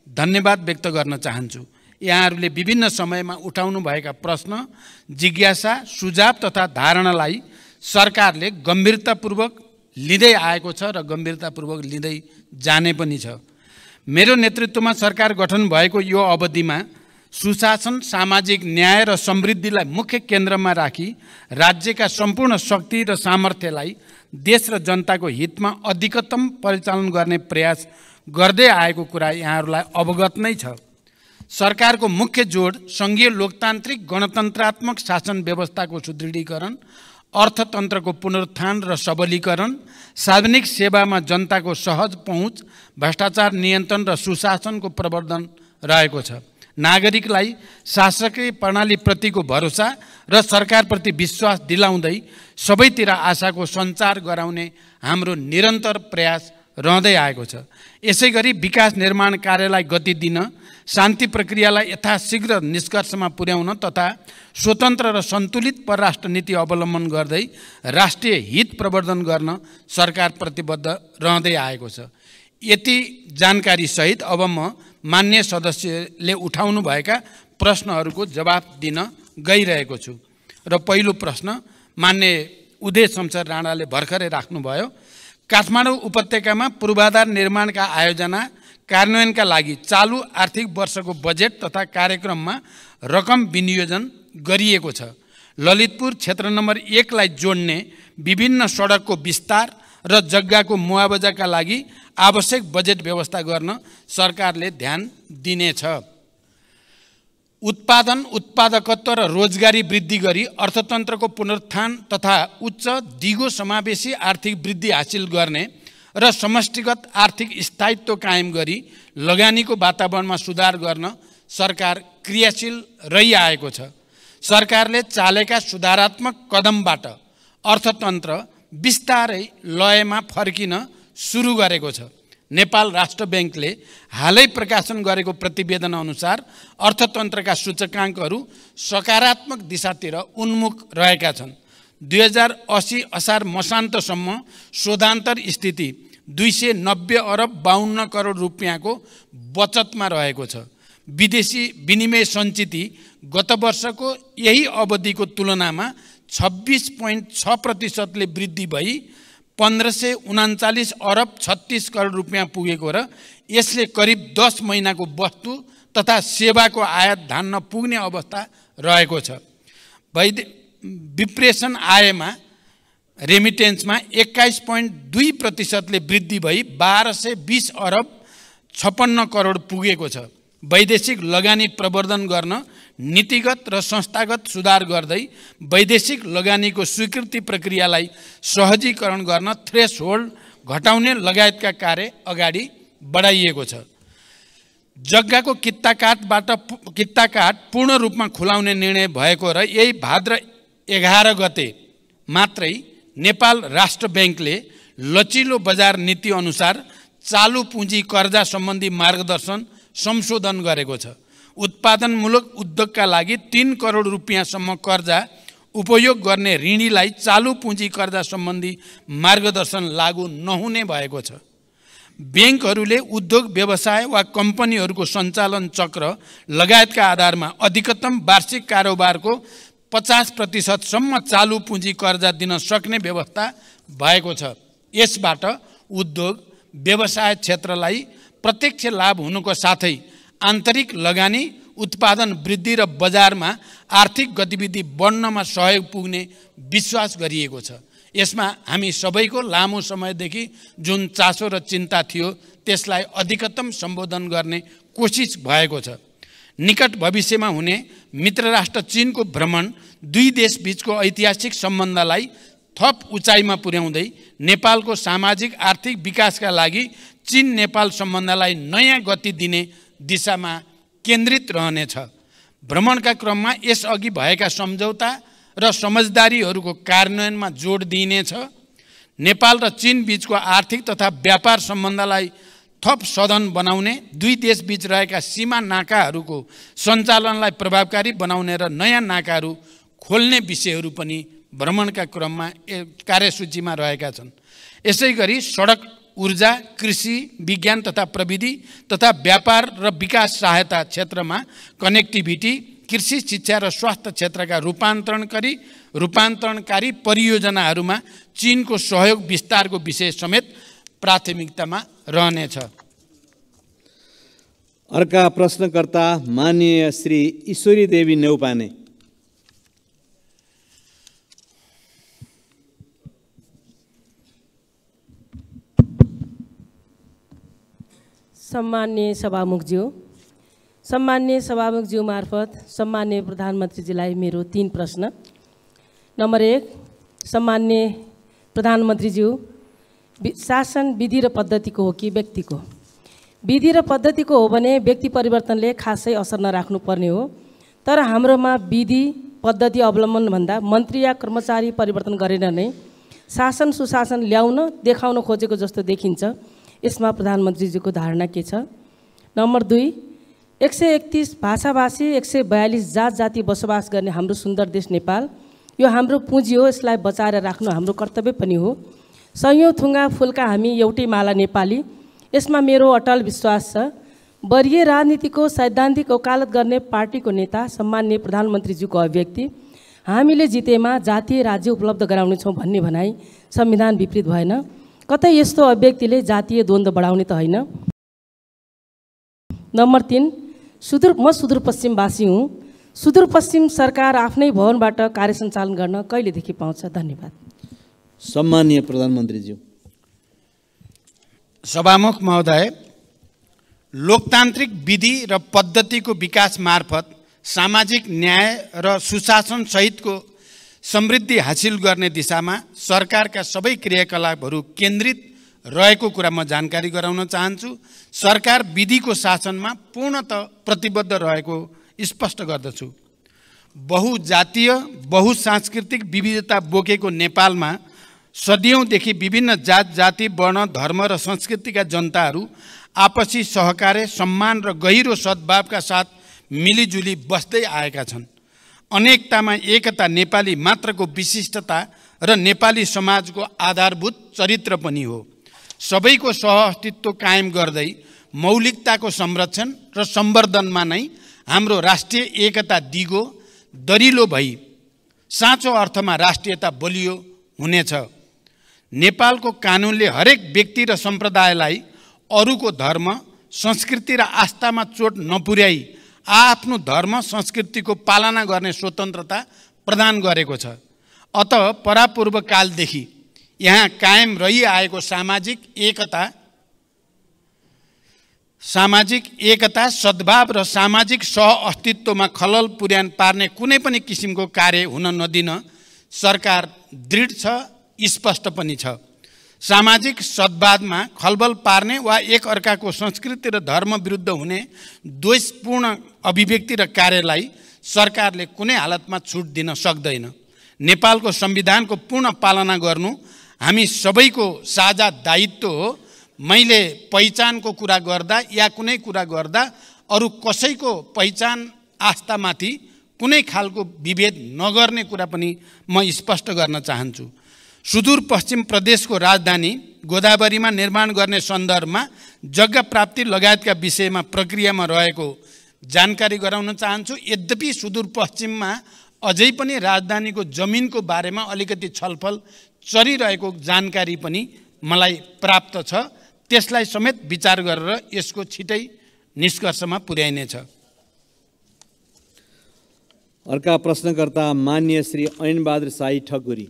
धन्यवाद व्यक्त गर्न चाहन्छु। यहाँहरूले विभिन्न समयमा उठाउनु भएका प्रश्न, जिज्ञासा, सुझाव तथा धारणालाई सरकारले गम्भीरतापूर्वक लिँदै आएको छ र गम्भीरतापूर्वक लिँदै जाने पनि छ। मेरो नेतृत्वमा सरकार गठन भएको यो अवधिमा सुशासन, सामाजिक न्याय र समृद्धिलाई मुख्य केन्द्रमा राखी राज्यका सम्पूर्ण शक्ति र सामर्थ्यलाई देश र जनताको हितमा अधिकतम परिचालन गर्ने प्रयास गर्दै आएको कुरा यहाँहरूलाई अवगत नै छ। सरकारको मुख्य जोड सङ्घीय लोकतान्त्रिक गणतन्त्रात्मक शासन व्यवस्थाको सुदृढीकरण, अर्थतन्त्रको पुनरुत्थान र सबलीकरण, सार्वजनिक सेवामा जनताको सहज पहुँच, भ्रष्टाचार नियन्त्रण र सुशासनको प्रवर्धन रहेको छ। नागरिकलाई शासकीय प्रणालीप्रतिको भरोसा र सरकारप्रति विश्वास दिलाउँदै सबैतिर आशाको सञ्चार गराउने हाम्रो निरन्तर प्रयास रहँदै आएको छ। यसै गरी विकास निर्माण कार्यलाई गति दिन, शान्ति प्रक्रियालाई यथाशीघ्र निष्कर्षमा पुर्याउन तथा स्वतन्त्र र सन्तुलित परराष्ट्र नीति अवलम्बन गर्दै राष्ट्रिय हित प्रवर्धन गर्न सरकार प्रतिबद्ध रहँदै आएको छ। यति जानकारी सहित अब म मान्य सदस्यले उठाउनु भएका प्रश्नहरूको जवाफ दिन गइरहेको छु। र पहिलो प्रश्न मान्य उदय शमशेर राणाले भर्खरै राख्नुभयो। काठमाडौँ उपत्यकामा पूर्वाधार निर्माणका आयोजना कार्यान्वयनका लागि चालु आर्थिक वर्षको बजेट तथा कार्यक्रममा रकम विनियोजन गरिएको छ। ललितपुर क्षेत्र नम्बर 1 लाई जोड्ने विभिन्न सडकको विस्तार र जग्गाको मुआवजाका लागि आवश्यक बजेट व्यवस्था गर्न सरकारले ध्यान दिनेछ। उत्पादन, उत्पादकत्व र रोजगारी वृद्धि गरी अर्थतन्त्रको पुनरुत्थान तथा उच्च दिगो समावेशी आर्थिक वृद्धि हासिल गर्ने र समष्टिगत आर्थिक स्थायित्व कायम गरी लगानीको वातावरणमा सुधार गर्न सरकार क्रियाशील रहिआएको छ। सरकारले चालेका सुधारात्मक कदमबाट अर्थतन्त्र बिस्तारै लयमा फर्किन सुरु गरेको छ। नेपाल राष्ट्र ब्याङ्कले हालै प्रकाशन गरेको प्रतिवेदन अनुसार अर्थतन्त्रका सूचकाङ्कहरू सकारात्मक दिशातिर उन्मुख रहेका छन्। 2080 असार मसान्तसम्म शोधान्तर स्थिति 290 अरब 52 करोड रुपियाँको बचतमा रहेको छ। विदेशी विनिमय सञ्चिति गत वर्षको यही अवधिको तुलनामा 26.6% वृद्धि भई 1539 अरब 36 करोड रुपियाँ पुगेको र यसले करिब 10 महिनाको वस्तु तथा सेवाको आयात धान्न पुग्ने अवस्था रहेको छ। विप्रेषण आयमा रेमिटेन्समा 21.2% वृद्धि भई 1220 अरब 56 करोड पुगेको छ। वैदेशिक लगानी प्रवर्धन गर्न नीतिगत र संस्थागत सुधार गर्दै वैदेशिक लगानीको स्वीकृति प्रक्रियालाई सहजीकरण गर्न थ्रेसहोल्ड घटाउने लगायतका कार्य अगाडि बढाइएको छ। जग्गाको कित्ताकाट पूर्ण रूपमा खुलाउने निर्णय भएको र यही भाद्र 11 गते मात्रै नेपाल राष्ट्र ब्याङ्कले लचिलो बजार नीति अनुसार चालु पुँजी कर्जा सम्बन्धी मार्गदर्शन संशोधन गरेको छ। उत्पादनमूलक उद्योगका लागि 3 करोड रुपियाँसम्म कर्जा उपयोग गर्ने ऋणीलाई चालु पुँजी कर्जा सम्बन्धी मार्गदर्शन लागू नहुने भएको छ। ब्याङ्कहरूले उद्योग व्यवसाय वा कम्पनीहरूको सञ्चालन चक्र लगायतका आधारमा अधिकतम वार्षिक कारोबारको 50% सम्म चालु पुँजी कर्जा दिन सक्ने व्यवस्था भएको छ। यसबाट उद्योग व्यवसाय क्षेत्रलाई प्रत्यक्ष लाभ हुनुको साथै आन्तरिक लगानी, उत्पादन वृद्धि र बजारमा आर्थिक गतिविधि बढ्नमा सहयोग पुग्ने विश्वास गरिएको छ। यसमा हामी सबैको लामो समयदेखि जुन चासो र चिन्ता थियो त्यसलाई अधिकतम सम्बोधन गर्ने कोसिस भएको छ। निकट भविष्यमा हुने मित्र राष्ट्र चीनको भ्रमण दुई देशबीचको ऐतिहासिक सम्बन्धलाई थप उचाइमा पुर्याउँदै नेपालको सामाजिक आर्थिक विकासका लागि चीन नेपाल सम्बन्धलाई नयाँ गति दिने दिशामा केन्द्रित रहनेछ। भ्रमणका क्रममा यसअघि भएका सम्झौता र समझदारीहरूको कार्यान्वयनमा जोड दिइनेछ। नेपाल र चीन बीचको आर्थिक तथा व्यापार सम्बन्धलाई थप सधन बनाउने, दुई देशबीच रहेका सीमा नाकाहरूको सञ्चालनलाई प्रभावकारी बनाउने र नयाँ नाकाहरू खोल्ने विषयहरू पनि भ्रमणका क्रममा कार्यसूचीमा रहेका छन्। यसै गरी सडक, ऊर्जा, कृषि, विज्ञान तथा प्रविधि तथा व्यापार र विकास सहायता क्षेत्रमा कनेक्टिभिटी, कृषि, शिक्षा र स्वास्थ्य क्षेत्रका रूपान्तरण गरी रूपान्तरणकारी परियोजनाहरूमा चीनको सहयोग विस्तारको विषय समेत प्राथमिकतामा रहनेछ। अर्का प्रश्नकर्ता माननीय श्री ईश्वरी देवी नेउपाने। सम्मान्य सभामुखज्यू मार्फत सम्मान्य प्रधानमन्त्रीजीलाई मेरो 3 प्रश्न। नम्बर 1, सम्मान्य प्रधानमन्त्रीज्यू, शासन विधि र पद्धतिको हो कि व्यक्तिको? विधि र पद्धतिको हो भने व्यक्ति परिवर्तनले खासै असर नराख्नुपर्ने हो, तर हाम्रोमा विधि पद्धति अवलम्बन भन्दा मन्त्री या कर्मचारी परिवर्तन गरेर नै शासन सुशासन ल्याउन देखाउन खोजेको जस्तो देखिन्छ। यसमा प्रधानमन्त्रीजीको धारणा के छ? नम्बर 2, 131 भाषाभाषी 142 जात जाति बसोबास गर्ने हाम्रो सुन्दर देश नेपाल, यो हाम्रो पुँजी हो, यसलाई बचाएर राख्नु हाम्रो कर्तव्य पनि हो। सयौँ थुङ्गा फुलका हामी एउटै माला नेपाली, यसमा मेरो अटल विश्वास छ। वरिय राजनीतिको सैद्धान्तिक वकालत गर्ने पार्टीको नेता सम्मान्य प्रधानमन्त्रीज्यूको अभिव्यक्ति हामीले जितेमा जातीय राज्य उपलब्ध गराउनेछौँ भन्ने भनाइ संविधान विपरीत भएन? कतै यस्तो अभिव्यक्तिले जातीय द्वन्द्व बढाउने त होइन? नम्बर 3, म सुदूरपश्चिमवासी हुँ। सुदूरपश्चिम सरकार आफ्नै भवनबाट कार्य सञ्चालन गर्न कहिलेदेखि पाउँछ? धन्यवाद। सम्माननीय प्रधानमन्त्रीज्यू। सभामुख महोदय, लोकतान्त्रिक विधि र पद्धतिको विकास मार्फत सामाजिक न्याय र सुशासन सहितको समृद्धि हासिल गर्ने दिशामा सरकारका सबै क्रियाकलापहरू केन्द्रित रहेको कुरा म जानकारी गराउन चाहन्छु। सरकार विधिको शासनमा पूर्णतः प्रतिबद्ध रहेको स्पष्ट गर्दछु। बहुजातीय बहुसांस्कृतिक विविधता बोकेको नेपालमा सदियौँदेखि विभिन्न जात जाति वर्ण धर्म र संस्कृतिका जनताहरू आपसी सहकार्य सम्मान र गहिरो सद्भावका साथ मिलिजुली बस्दै आएका छन्। अनेकतामा एकता नेपाली मात्रको विशिष्टता र नेपाली समाजको आधारभूत चरित्र पनि हो। सबैको सहअस्तित्व कायम गर्दै मौलिकताको संरक्षण र सम्वर्धनमा नै हाम्रो राष्ट्रिय एकता दिगो दरिलो भई साँचो अर्थमा राष्ट्रियता बलियो हुनेछ। नेपालको कानुनले हरेक व्यक्ति र सम्प्रदायलाई अरूको धर्म संस्कृति र आस्थामा चोट नपुर्याई आफ्नो धर्म संस्कृतिको पालना गर्ने स्वतन्त्रता प्रदान गरेको छ। अत परापूर्व कालदेखि यहाँ कायम रहिआएको सामाजिक एकता सद्भाव र सामाजिक सहअस्तित्वमा खलल पुर्यान पार्ने कुनै पनि किसिमको कार्य हुन नदिन सरकार दृढ छ, स्पष्ट पनि छ। सामाजिक सद्भावमा खलबल पार्ने वा एक अर्काको संस्कृति र धर्म विरुद्ध हुने द्वेषपूर्ण अभिव्यक्ति र कार्यलाई सरकारले कुनै हालतमा छुट दिन सक्दैन। नेपालको संविधानको पूर्ण पालना गर्नु हामी सबैको साझा दायित्व हो। मैले पहिचानको कुरा गर्दा या कुनै कुरा गर्दा अरू कसैको पहिचान आस्थामाथि कुनै खालको विभेद नगर्ने कुरा पनि म स्पष्ट गर्न चाहन्छु। सुदूरपश्चिम प्रदेशको राजधानी गोदावरीमा निर्माण गर्ने सन्दर्भमा जग्गा प्राप्ति लगायतका विषयमा प्रक्रियामा रहेको जानकारी गराउन चाहन्छु। यद्यपि सुदूरपश्चिममा अझै पनि राजधानीको जमिनको बारेमा अलिकति छलफल चलिरहेको जानकारी पनि मलाई प्राप्त छ। त्यसलाई समेत विचार गरेर यसको छिटै निष्कर्षमा पुर्याइनेछ। अर्का प्रश्नकर्ता माननीय श्री ऐनबहादुर शाही ठकुरी।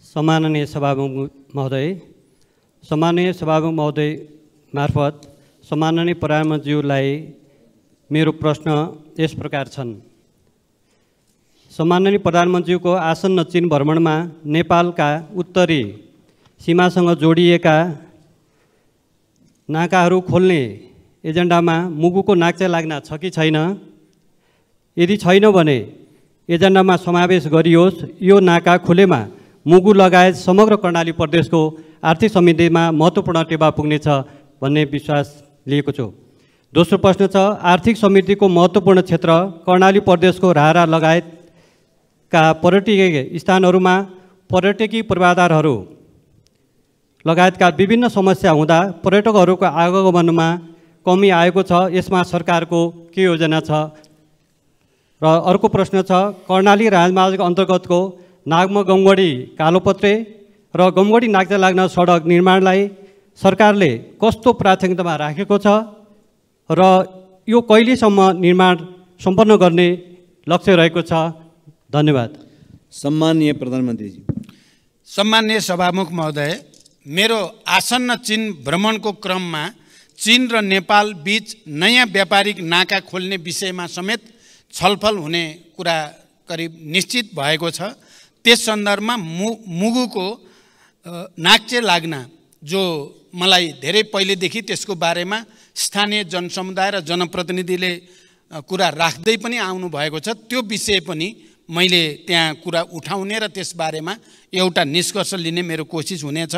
सम्माननीय सभामुख महोदय मार्फत सम्माननीय प्रधानमन्त्रीज्यूलाई मेरो प्रश्न यस प्रकार छन्। सम्माननीय प्रधानमन्त्रीको आसन्न चीन भ्रमणमा नेपालका उत्तरी सीमासँग जोडिएका नाकाहरू खोल्ने एजेन्डामा मुगुको नाक्चा लाग्न छ कि छैन? यदि छैन भने एजेन्डामा समावेश गरियोस्। यो नाका खुलेमा मुगु लगायत समग्र कर्णाली प्रदेशको आर्थिक समृद्धिमा महत्त्वपूर्ण टेवा पुग्नेछ भन्ने विश्वास लिएको छु। दोस्रो प्रश्न छ, आर्थिक समृद्धिको महत्त्वपूर्ण क्षेत्र कर्णाली प्रदेशको राहरा लगायतका पर्यटकीय स्थानहरूमा पर्यटकीय पूर्वाधारहरू लगायतका विभिन्न समस्या हुँदा पर्यटकहरूको आगमनमा कमी आएको छ, यसमा सरकारको के योजना छ? र अर्को प्रश्न छ, कर्णाली राजमार्ग अन्तर्गतको नागमा गमगढी कालोपत्रे र गमगढी नाक्चा लाग्न सडक निर्माणलाई सरकारले कस्तो प्राथमिकतामा राखेको छ र यो कहिलेसम्म निर्माण सम्पन्न गर्ने लक्ष्य रहेको छ? धन्यवाद। सम्माननीय प्रधानमन्त्रीजी। सम्माननीय सभामुख महोदय, मेरो आसन्न चीन भ्रमणको क्रममा चीन र नेपाल बीच नयाँ व्यापारिक नाका खोल्ने विषयमा समेत छलफल हुने कुरा करिब निश्चित भएको छ। त्यस सन्दर्भमा मुगुको नाक्चे लाग्ना जो मलाई धेरै पहिलेदेखि त्यसको बारेमा स्थानीय जनसमुदाय र जनप्रतिनिधिले कुरा राख्दै पनि आउनु भएको छ, त्यो विषय पनि मैले त्यहाँ कुरा उठाउने र त्यसबारेमा एउटा निष्कर्ष लिने मेरो कोसिस हुनेछ।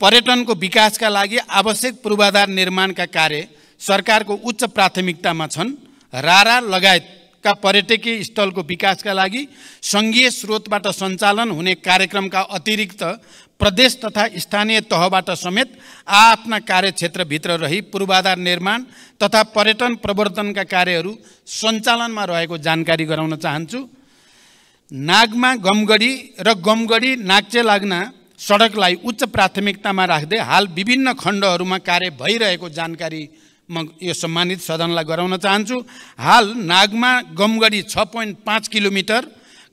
पर्यटनको विकासका लागि आवश्यक पूर्वाधार निर्माणका कार्य सरकारको उच्च प्राथमिकतामा छन्। रारा लगायतका पर्यटकीय स्थलको विकासका लागि सङ्घीय स्रोतबाट सञ्चालन हुने कार्यक्रमका अतिरिक्त प्रदेश तथा स्थानीय तहबाट समेत आफ्ना कार्यक्षेत्रभित्र रही पूर्वाधार निर्माण तथा पर्यटन प्रवर्धनका कार्यहरू सञ्चालनमा रहेको जानकारी गराउन चाहन्छु। नागमा गमगढी र गमगढी नाक्चे लाग्ना सडकलाई उच्च प्राथमिकतामा राख्दै हाल विभिन्न खण्डहरूमा कार्य भइरहेको जानकारी म यो सम्मानित सदनलाई गराउन चाहन्छु। हाल नागमा गमगढी 6.5 किलोमिटर,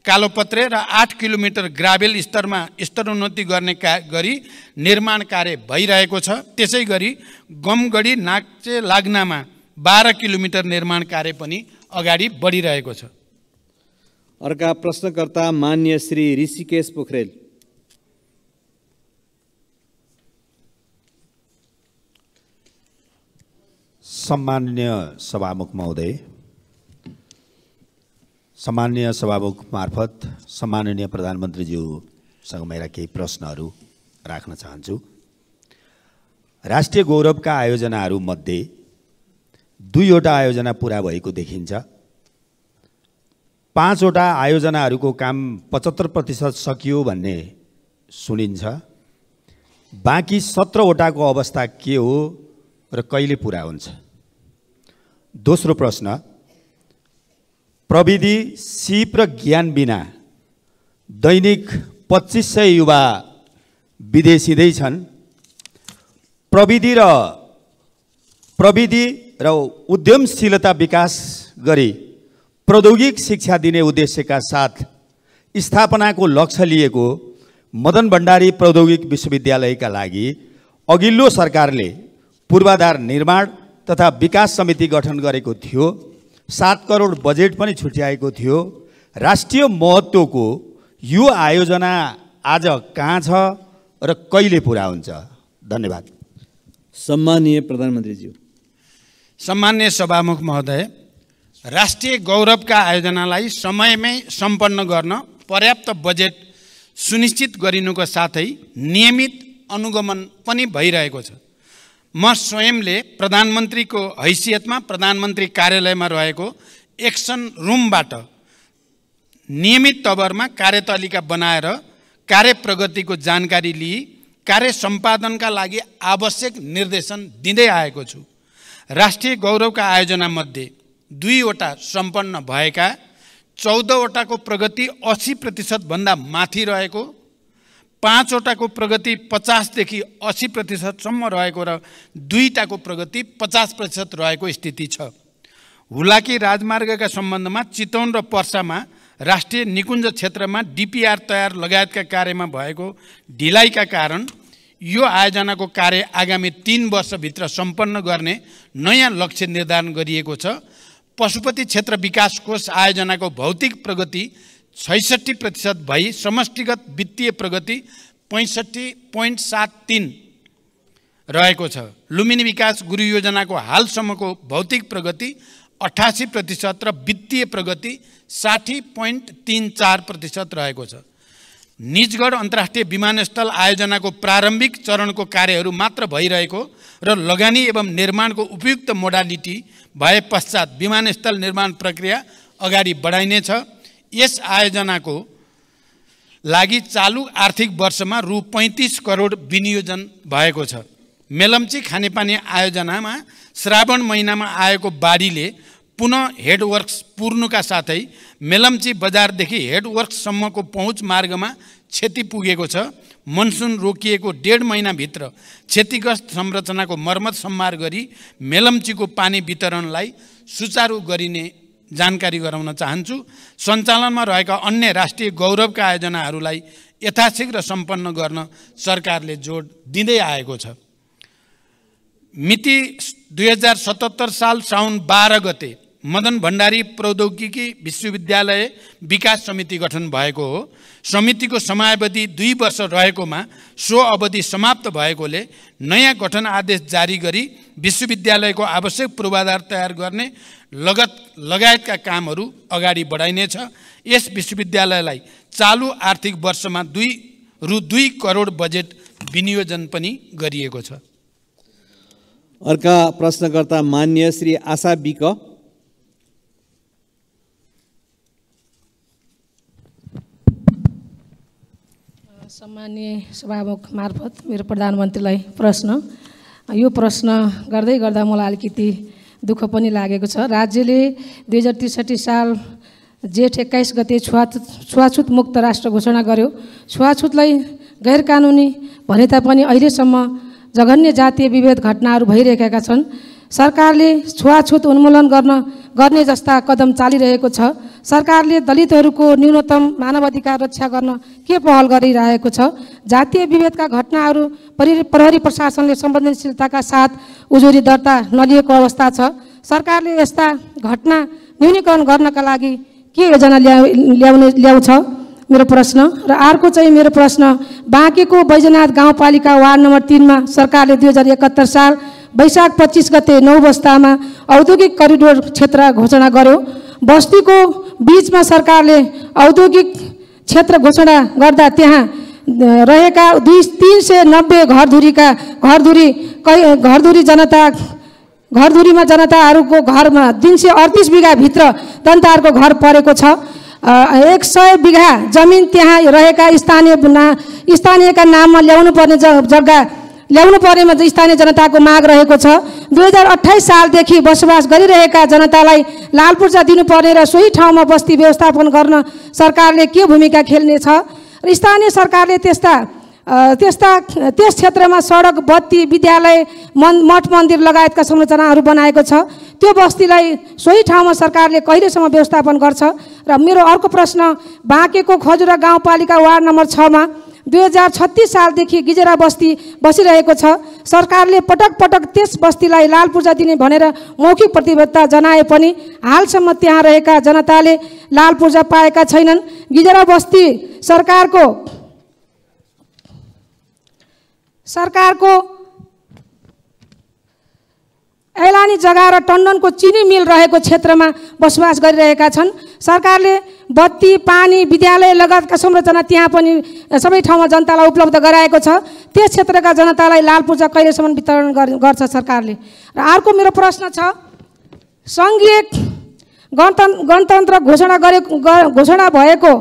कालोपत्रे र 8 किलोमिटर ग्राभेल स्तरमा स्तरोन्नति गर्ने गरी निर्माण कार्य भइरहेको छ। त्यसै गरी गमगढी नाक्चे लाग्नामा 12 किलोमिटर निर्माण कार्य पनि अगाडि बढिरहेको छ। अर्का प्रश्नकर्ता मान्य श्री ऋषिकेश पोखरेल। सम्माननीय सभामुख महोदय, सम्माननीय सभामुख मार्फत सम्माननीय प्रधानमन्त्रीज्यूसँग मेरा केही प्रश्नहरू राख्न चाहन्छु। राष्ट्रिय गौरवका आयोजनाहरूमध्ये 2वटा आयोजना पुरा भएको देखिन्छ। 5वटा आयोजनाहरूको काम 75% सकियो भन्ने सुनिन्छ। बाँकी 17वटाको अवस्था के हो र कहिले पुरा हुन्छ? दोस्रो प्रश्न, प्रविधि, सिप र ज्ञान बिना दैनिक 2500 युवा विदेशिँदै छन्। प्रविधि र उद्यमशीलता विकास गरी प्रौद्योगिक शिक्षा दिने उद्देश्यका साथ स्थापनाको लक्ष्य लिएको मदन भण्डारी प्रौद्योगिक विश्वविद्यालयका लागि अघिल्लो सरकारले पूर्वाधार निर्माण तथा विकास समिति गठन गरेको थियो। 7 करोड बजेट पनि छुट्याएको थियो। राष्ट्रिय महत्त्वको यो आयोजना आज कहाँ छ र कहिले पुरा हुन्छ? धन्यवाद। सम्माननीय प्रधानमन्त्रीज्यू। सम्मान्य सभामुख महोदय, राष्ट्रिय गौरवका आयोजनालाई समयमै सम्पन्न गर्न पर्याप्त बजेट सुनिश्चित गरिनुको साथै नियमित अनुगमन पनि भइरहेको छ। म स्वयंले प्रधानमन्त्रीको हैसियतमा प्रधानमन्त्री कार्यालयमा रहेको एक्सन रुमबाट नियमित तवरमा कार्यतालिका बनाएर कार्य प्रगतिको जानकारी लिई कार्य सम्पादनका लागि आवश्यक निर्देशन दिँदै आएको छु। राष्ट्रिय गौरवका आयोजनामध्ये 2वटा सम्पन्न भएका, 14वटाको प्रगति 80% भन्दा माथि रहेको, 5वटाको प्रगति 50 देखि 80% सम्म रहेको र 2टाको प्रगति 50% रहेको स्थिति छ। हुलाकी राजमार्गका सम्बन्धमा चितवन र पर्सामा राष्ट्रिय निकुञ्ज क्षेत्रमा डिपिआर तयार लगायतका कार्यमा भएको ढिलाइका कारण यो आयोजनाको कार्य आगामी 3 वर्षभित्र सम्पन्न गर्ने नयाँ लक्ष्य निर्धारण गरिएको छ। पशुपति क्षेत्र विकास कोष आयोजनाको भौतिक प्रगति 66% भई समष्टिगत वित्तीय प्रगति 65.73 रहेको छ। लुम्बिनी विकास गुरु योजनाको हालसम्मको भौतिक प्रगति 88% र वित्तीय प्रगति 60.34% रहेको छ। निजगढ अन्तर्राष्ट्रिय विमानस्थल आयोजनाको प्रारम्भिक चरणको कार्यहरू मात्र भइरहेको र लगानी एवं निर्माणको उपयुक्त मोडालिटी भए पश्चात विमानस्थल निर्माण प्रक्रिया अगाडि बढाइनेछ। यस आयोजनाको लागि चालु आर्थिक वर्षमा रु 35 करोड विनियोजन भएको छ। मेलम्ची खानेपानी आयोजनामा श्रावण महिनामा आएको बाढीले पुनः हेडवर्क्स पुर्नुका साथै मेलम्ची बजारदेखि हेडवर्क्ससम्मको पहुँच मार्गमा क्षति पुगेको छ। मनसुन रोकिएको 1.5 महिनाभित्र क्षतिग्रस्त संरचनाको मर्मत सम्मार गरी मेलम्चीको पानी वितरणलाई सुचारू गरिने जानकारी गराउन चाहन्छु। सञ्चालनमा रहेका अन्य राष्ट्रिय गौरवका आयोजनाहरूलाई यथाशीघ्र सम्पन्न गर्न सरकारले जोड दिँदै आएको छ। मिति 2077 साल साउन 12 गते मदन भण्डारी प्रौद्योगिकी विश्वविद्यालय विकास समिति गठन भएको हो। समितिको समयावधि 2 वर्ष रहेकोमा सो अवधि समाप्त भएकोले नयाँ गठन आदेश जारी गरी विश्वविद्यालयको आवश्यक पूर्वाधार तयार गर्ने लगायतका कामहरू अगाडि बढाइनेछ। यस विश्वविद्यालयलाई चालु आर्थिक वर्षमा रु 2 करोड बजेट विनियोजन पनि गरिएको छ। अर्का प्रश्नकर्ता मान्य श्री आशा बिक। सम्माननीय सभामुख मार्फत मेरो प्रधानमन्त्रीलाई प्रश्न, यो प्रश्न गर्दै गर्दा मलाई अलिकति दुःख पनि लागेको छ। राज्यले 2063 साल जेठ 21 गते छुवाछुत मुक्त राष्ट्र घोषणा गर्यो। छुवाछुतलाई गैर कानुनी भने तापनि अहिलेसम्म जघन्य जातीय विभेद घटनाहरू भइरहेका छन्। सरकारले छुवाछुत उन्मूलन गर्ने जस्ता कदम चालिरहेको छ। सरकारले दलितहरूको न्यूनतम मानवाधिकार रक्षा गर्न के पहल गरिरहेको छ? जातीय विभेदका घटनाहरू प्रहरी प्रशासनले संवेदनशीलताका साथ उजुरी दर्ता नलिएको अवस्था छ। सरकारले यस्ता घटना न्यूनीकरण गर्नका लागि के योजना ल्याउँछ? मेरो प्रश्न। र अर्को चाहिँ मेरो प्रश्न, बाँकेको बैजनाथ गाउँपालिका वार्ड नम्बर 3 मा सरकारले 2071 साल वैशाख 25 गते 9 बस्तामा औद्योगिक करिडोर क्षेत्र घोषणा गर्यो। बस्तीको बीचमा सरकारले औद्योगिक क्षेत्र घोषणा गर्दा त्यहाँ रहेका 390 घरधुरीमा जनताहरूको घरमा 338 बिघा भित्र जनताहरूको घर परेको छ। 100 बिघा जमिन त्यहाँ रहेका स्थानीयका नाममा ल्याउनु परेमा स्थानीय जनताको माग रहेको छ। 2028 सालदेखि बसोबास गरिरहेका जनतालाई लाल पूर्जा दिनुपर्ने र सोही ठाउँमा बस्ती व्यवस्थापन गर्न सरकारले के भूमिका खेल्नेछ? र स्थानीय सरकारले त्यस क्षेत्रमा सडक, बत्ती, विद्यालय, मठ मन्दिर लगायतका संरचनाहरू बनाएको छ। त्यो बस्तीलाई सोही ठाउँमा सरकारले कहिलेसम्म व्यवस्थापन गर्छ? र मेरो अर्को प्रश्न, बाँकेको खजुरा गाउँपालिका वार्ड नम्बर 6 मा 2036 सालदेखि गिजेरा बस्ती बसिरहेको छ। सरकारले पटक पटक त्यस बस्तीलाई लाल पूर्जा दिने भनेर मौखिक प्रतिबद्धता जनाए पनि हालसम्म त्यहाँ रहेका जनताले लाल पूर्जा पाएका छैनन्। गिजेरा बस्ती सरकारको ऐलानी जग्गा र टन्डनको चिनी मिल रहेको क्षेत्रमा बसोबास गरिरहेका छन्। सरकारले बत्ती, पानी, विद्यालय लगायतका संरचना त्यहाँ पनि सबै ठाउँमा जनतालाई उपलब्ध गराएको छ। त्यस क्षेत्रका जनतालाई लाल पूर्जा कहिलेसम्म वितरण गर्छ सरकारले? र अर्को मेरो प्रश्न छ, सङ्घीय गणतन्त्र घोषणा भएको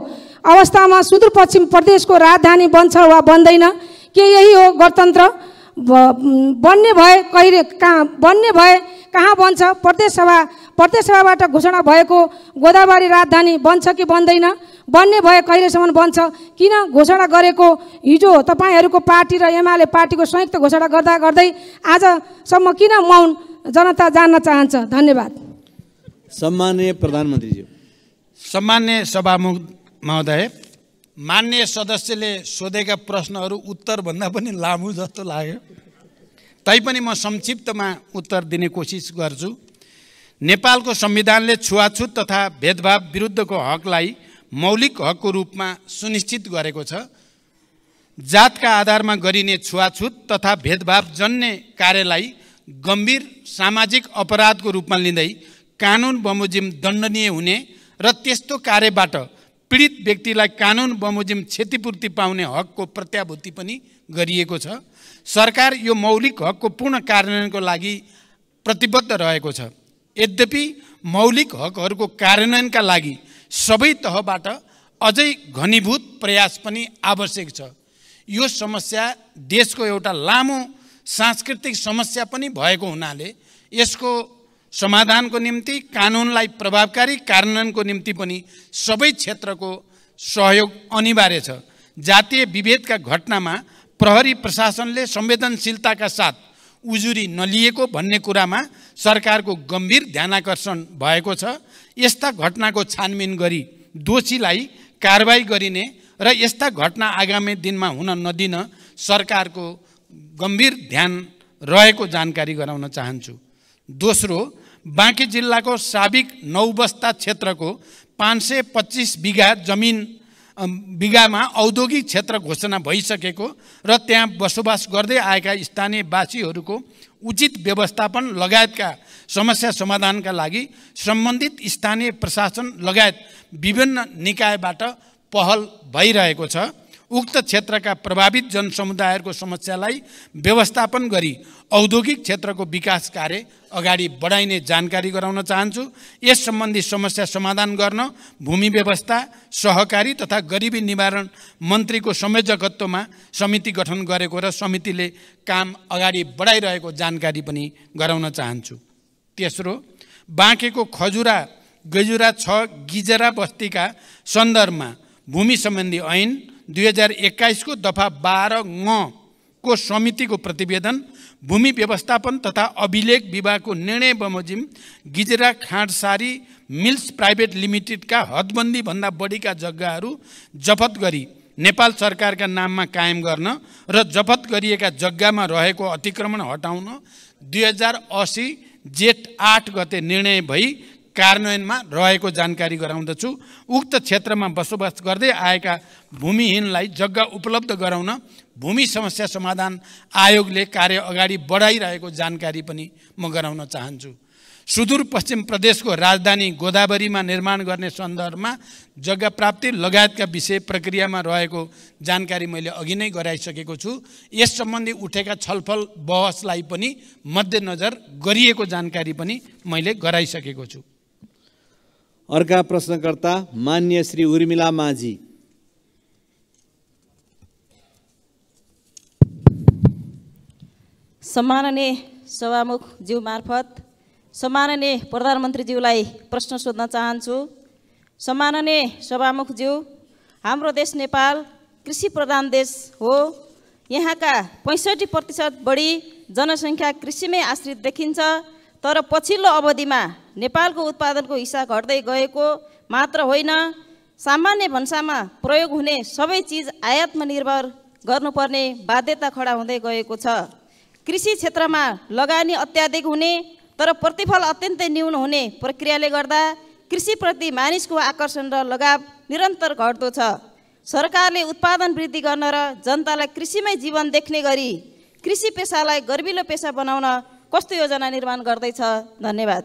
अवस्थामा सुदूरपश्चिम प्रदेशको राजधानी बन्छ वा बन्दैन? के यही हो गणतन्त्र? बन्ने भए कहाँ बन्छ? प्रदेश सभाबाट घोषणा भएको गोदावरी राजधानी बन्छ कि बन्दैन? बन्ने भए कहिलेसम्म बन्छ? किन घोषणा गरेको हिजो तपाईँहरूको पार्टी र एमाले पार्टीको संयुक्त घोषणा गर्दै आजसम्म किन मौन? जनता जान्न चाहन्छ। धन्यवाद। सम्माननीय प्रधानमन्त्रीज्यू। सम्माननीय सभामुख महोदय, मान्य सदस्यले सोधेका प्रश्नहरू उत्तरभन्दा पनि लामो जस्तो लाग्यो। तैपनि म संक्षिप्तमा उत्तर दिने कोसिस गर्छु। नेपालको संविधानले छुवाछुत तथा भेदभाव विरुद्धको हकलाई मौलिक हकको रूपमा सुनिश्चित गरेको छ। जातका आधारमा गरिने छुवाछुत तथा भेदभाव जन्य कार्यलाई गम्भीर सामाजिक अपराधको रूपमा लिँदै कानुन बमोजिम दण्डनीय हुने र त्यस्तो कार्यबाट पीडित व्यक्तिलाई कानुन बमोजिम क्षतिपूर्ति पाउने हकको प्रत्याभूति पनि गरिएको छ। सरकार यो मौलिक हकको पूर्ण कार्यान्वयनको लागि प्रतिबद्ध रहेको छ। यद्यपि मौलिक हकहरूको कार्यान्वयनका लागि सबै तहबाट अझै घनीभूत प्रयास पनि आवश्यक छ। यो समस्या देशको एउटा लामो सांस्कृतिक समस्या पनि भएको हुनाले यसको समाधानको निम्ति कानुनलाई प्रभावकारी कार्यान्वयनको निम्ति पनि सबै क्षेत्रको सहयोग अनिवार्य छ। जातीय विभेदका घटनामा प्रहरी प्रशासनले संवेदनशीलताका साथ उजुरी नलिएको भन्ने कुरामा सरकारको गम्भीर ध्यानाकर्षण भएको छ। यस्ता घटनाको छानबिन गरी दोषीलाई कारबाही गरिने र यस्ता घटना आगामी दिनमा हुन नदिन सरकारको गम्भीर ध्यान रहेको जानकारी गराउन चाहन्छु। दोस्रो, बाँकी जिल्लाको साबिक नौबस्ता क्षेत्रको 525 बिघा बिघामा औद्योगिक क्षेत्र घोषणा भइसकेको र त्यहाँ बसोबास गर्दै आएका स्थानीयवासीहरूको उचित व्यवस्थापन लगायतका समस्या समाधानका लागि सम्बन्धित स्थानीय प्रशासन लगायत विभिन्न निकायबाट पहल भइरहेको छ। उक्त क्षेत्रका प्रभावित जनसमुदायहरूको समस्यालाई व्यवस्थापन गरी औद्योगिक क्षेत्रको विकास कार्य अगाडि बढाइने जानकारी गराउन चाहन्छु। यस सम्बन्धी समस्या समाधान गर्न भूमि व्यवस्था, सहकारी तथा गरिबी निवारण मन्त्रीको संयोजकत्वमा समिति गठन गरेको र समितिले काम अगाडि बढाइरहेको जानकारी पनि गराउन चाहन्छु। तेस्रो, बाँकेको खजुरा गजुरा 6 गिजरा बस्तीका सन्दर्भमा भूमि सम्बन्धी ऐन 2021 को दफा 12 को समितिको प्रतिवेदन, भूमि व्यवस्थापन तथा अभिलेख विभागको निर्णय बमोजिम गिजरा खाँडसारी मिल्स प्राइभेट लिमिटेडका हदबन्दी भन्दा बढीका जग्गाहरू जफत गरी नेपाल सरकारका नाममा कायम गर्न र जफत गरिएका जग्गामा रहेको अतिक्रमण हटाउन 2080 जेठ 8 गते निर्णय भई कार्यान्वयनमा रहेको जानकारी गराउँदछु। उक्त क्षेत्रमा बसोबास गर्दै आएका भूमिहीनलाई जग्गा उपलब्ध गराउन भूमि समस्या समाधान आयोगले कार्य अगाडि बढाइरहेको जानकारी पनि म गराउन चाहन्छु। सुदूरपश्चिम प्रदेशको राजधानी गोदावरीमा निर्माण गर्ने सन्दर्भमा जग्गा प्राप्ति लगायतका विषय प्रक्रियामा रहेको जानकारी मैले अघि नै गराइसकेको छु। यस सम्बन्धी उठेका छलफल बहसलाई पनि मध्यनजर गरिएको जानकारी पनि मैले गराइसकेको छु। अर्का प्रश्नकर्ता मान्य श्री उर्मिला माझी। सम्माननीय सभामुख ज्यू मार्फत सम्माननीय प्रधानमन्त्रीज्यूलाई प्रश्न सोध्न चाहन्छु। सम्माननीय सभामुख ज्यू, हाम्रो देश नेपाल कृषि प्रधान देश हो। यहाँका 65% बढी जनसङ्ख्या कृषिमै आश्रित देखिन्छ। तर पछिल्लो अवधिमा नेपालको उत्पादनको हिस्सा घट्दै गएको मात्र होइन, सामान्य भन्सामा प्रयोग हुने सबै चिज आयातमा निर्भर गर्नुपर्ने बाध्यता खडा हुँदै गएको छ। कृषि क्षेत्रमा लगानी अत्याधिक हुने तर प्रतिफल अत्यन्तै न्यून हुने प्रक्रियाले गर्दा कृषिप्रति मानिसको आकर्षण र लगाव निरन्तर घट्दो छ। सरकारले उत्पादन वृद्धि गर्न र जनतालाई कृषिमै जीवन देख्ने गरी कृषि पेसालाई गर्विलो पेसा बनाउन कस्तो योजना निर्माण गर्दैछ? धन्यवाद।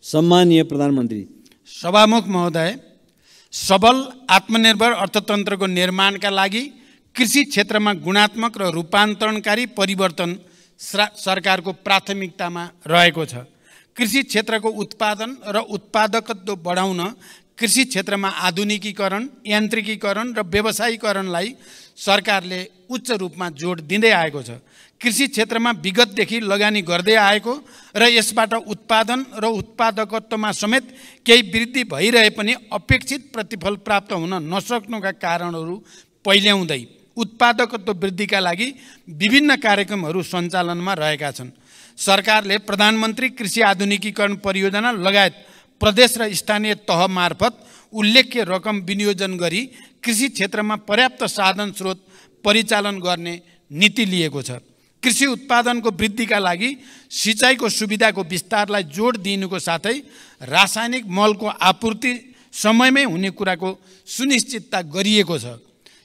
सम्माननीय प्रधानमन्त्री। सभामुख महोदय, सबल आत्मनिर्भर अर्थतन्त्रको निर्माणका लागि कृषि क्षेत्रमा गुणात्मक र रूपान्तरणकारी परिवर्तन सरकारको प्राथमिकतामा रहेको छ। कृषि क्षेत्रको उत्पादन र उत्पादकत्व बढाउन कृषि क्षेत्रमा आधुनिकीकरण, यान्त्रिकीकरण र व्यवसायीकरणलाई सरकारले उच्च रूपमा जोड दिँदै आएको छ। कृषि क्षेत्रमा विगतदेखि लगानी गर्दै आएको र यसबाट उत्पादन र उत्पादकत्वमा समेत केही वृद्धि भइरहे पनि अपेक्षित प्रतिफल प्राप्त हुन नसक्नुका कारणहरू पहिल्याउँदै उत्पादकत्व वृद्धिका लागि विभिन्न कार्यक्रमहरू सञ्चालनमा रहेका छन्। सरकारले प्रधानमन्त्री कृषि आधुनिकीकरण परियोजना लगायत प्रदेश र स्थानीय तह मार्फत उल्लेख्य रकम विनियोजन गरी कृषि क्षेत्रमा पर्याप्त साधन स्रोत परिचालन गर्ने नीति लिएको छ। कृषि उत्पादनको वृद्धिका लागि सिँचाइको सुविधाको विस्तारलाई जोड दिनुको साथै रासायनिक मलको आपूर्ति समयमै हुने कुराको सुनिश्चितता गरिएको छ।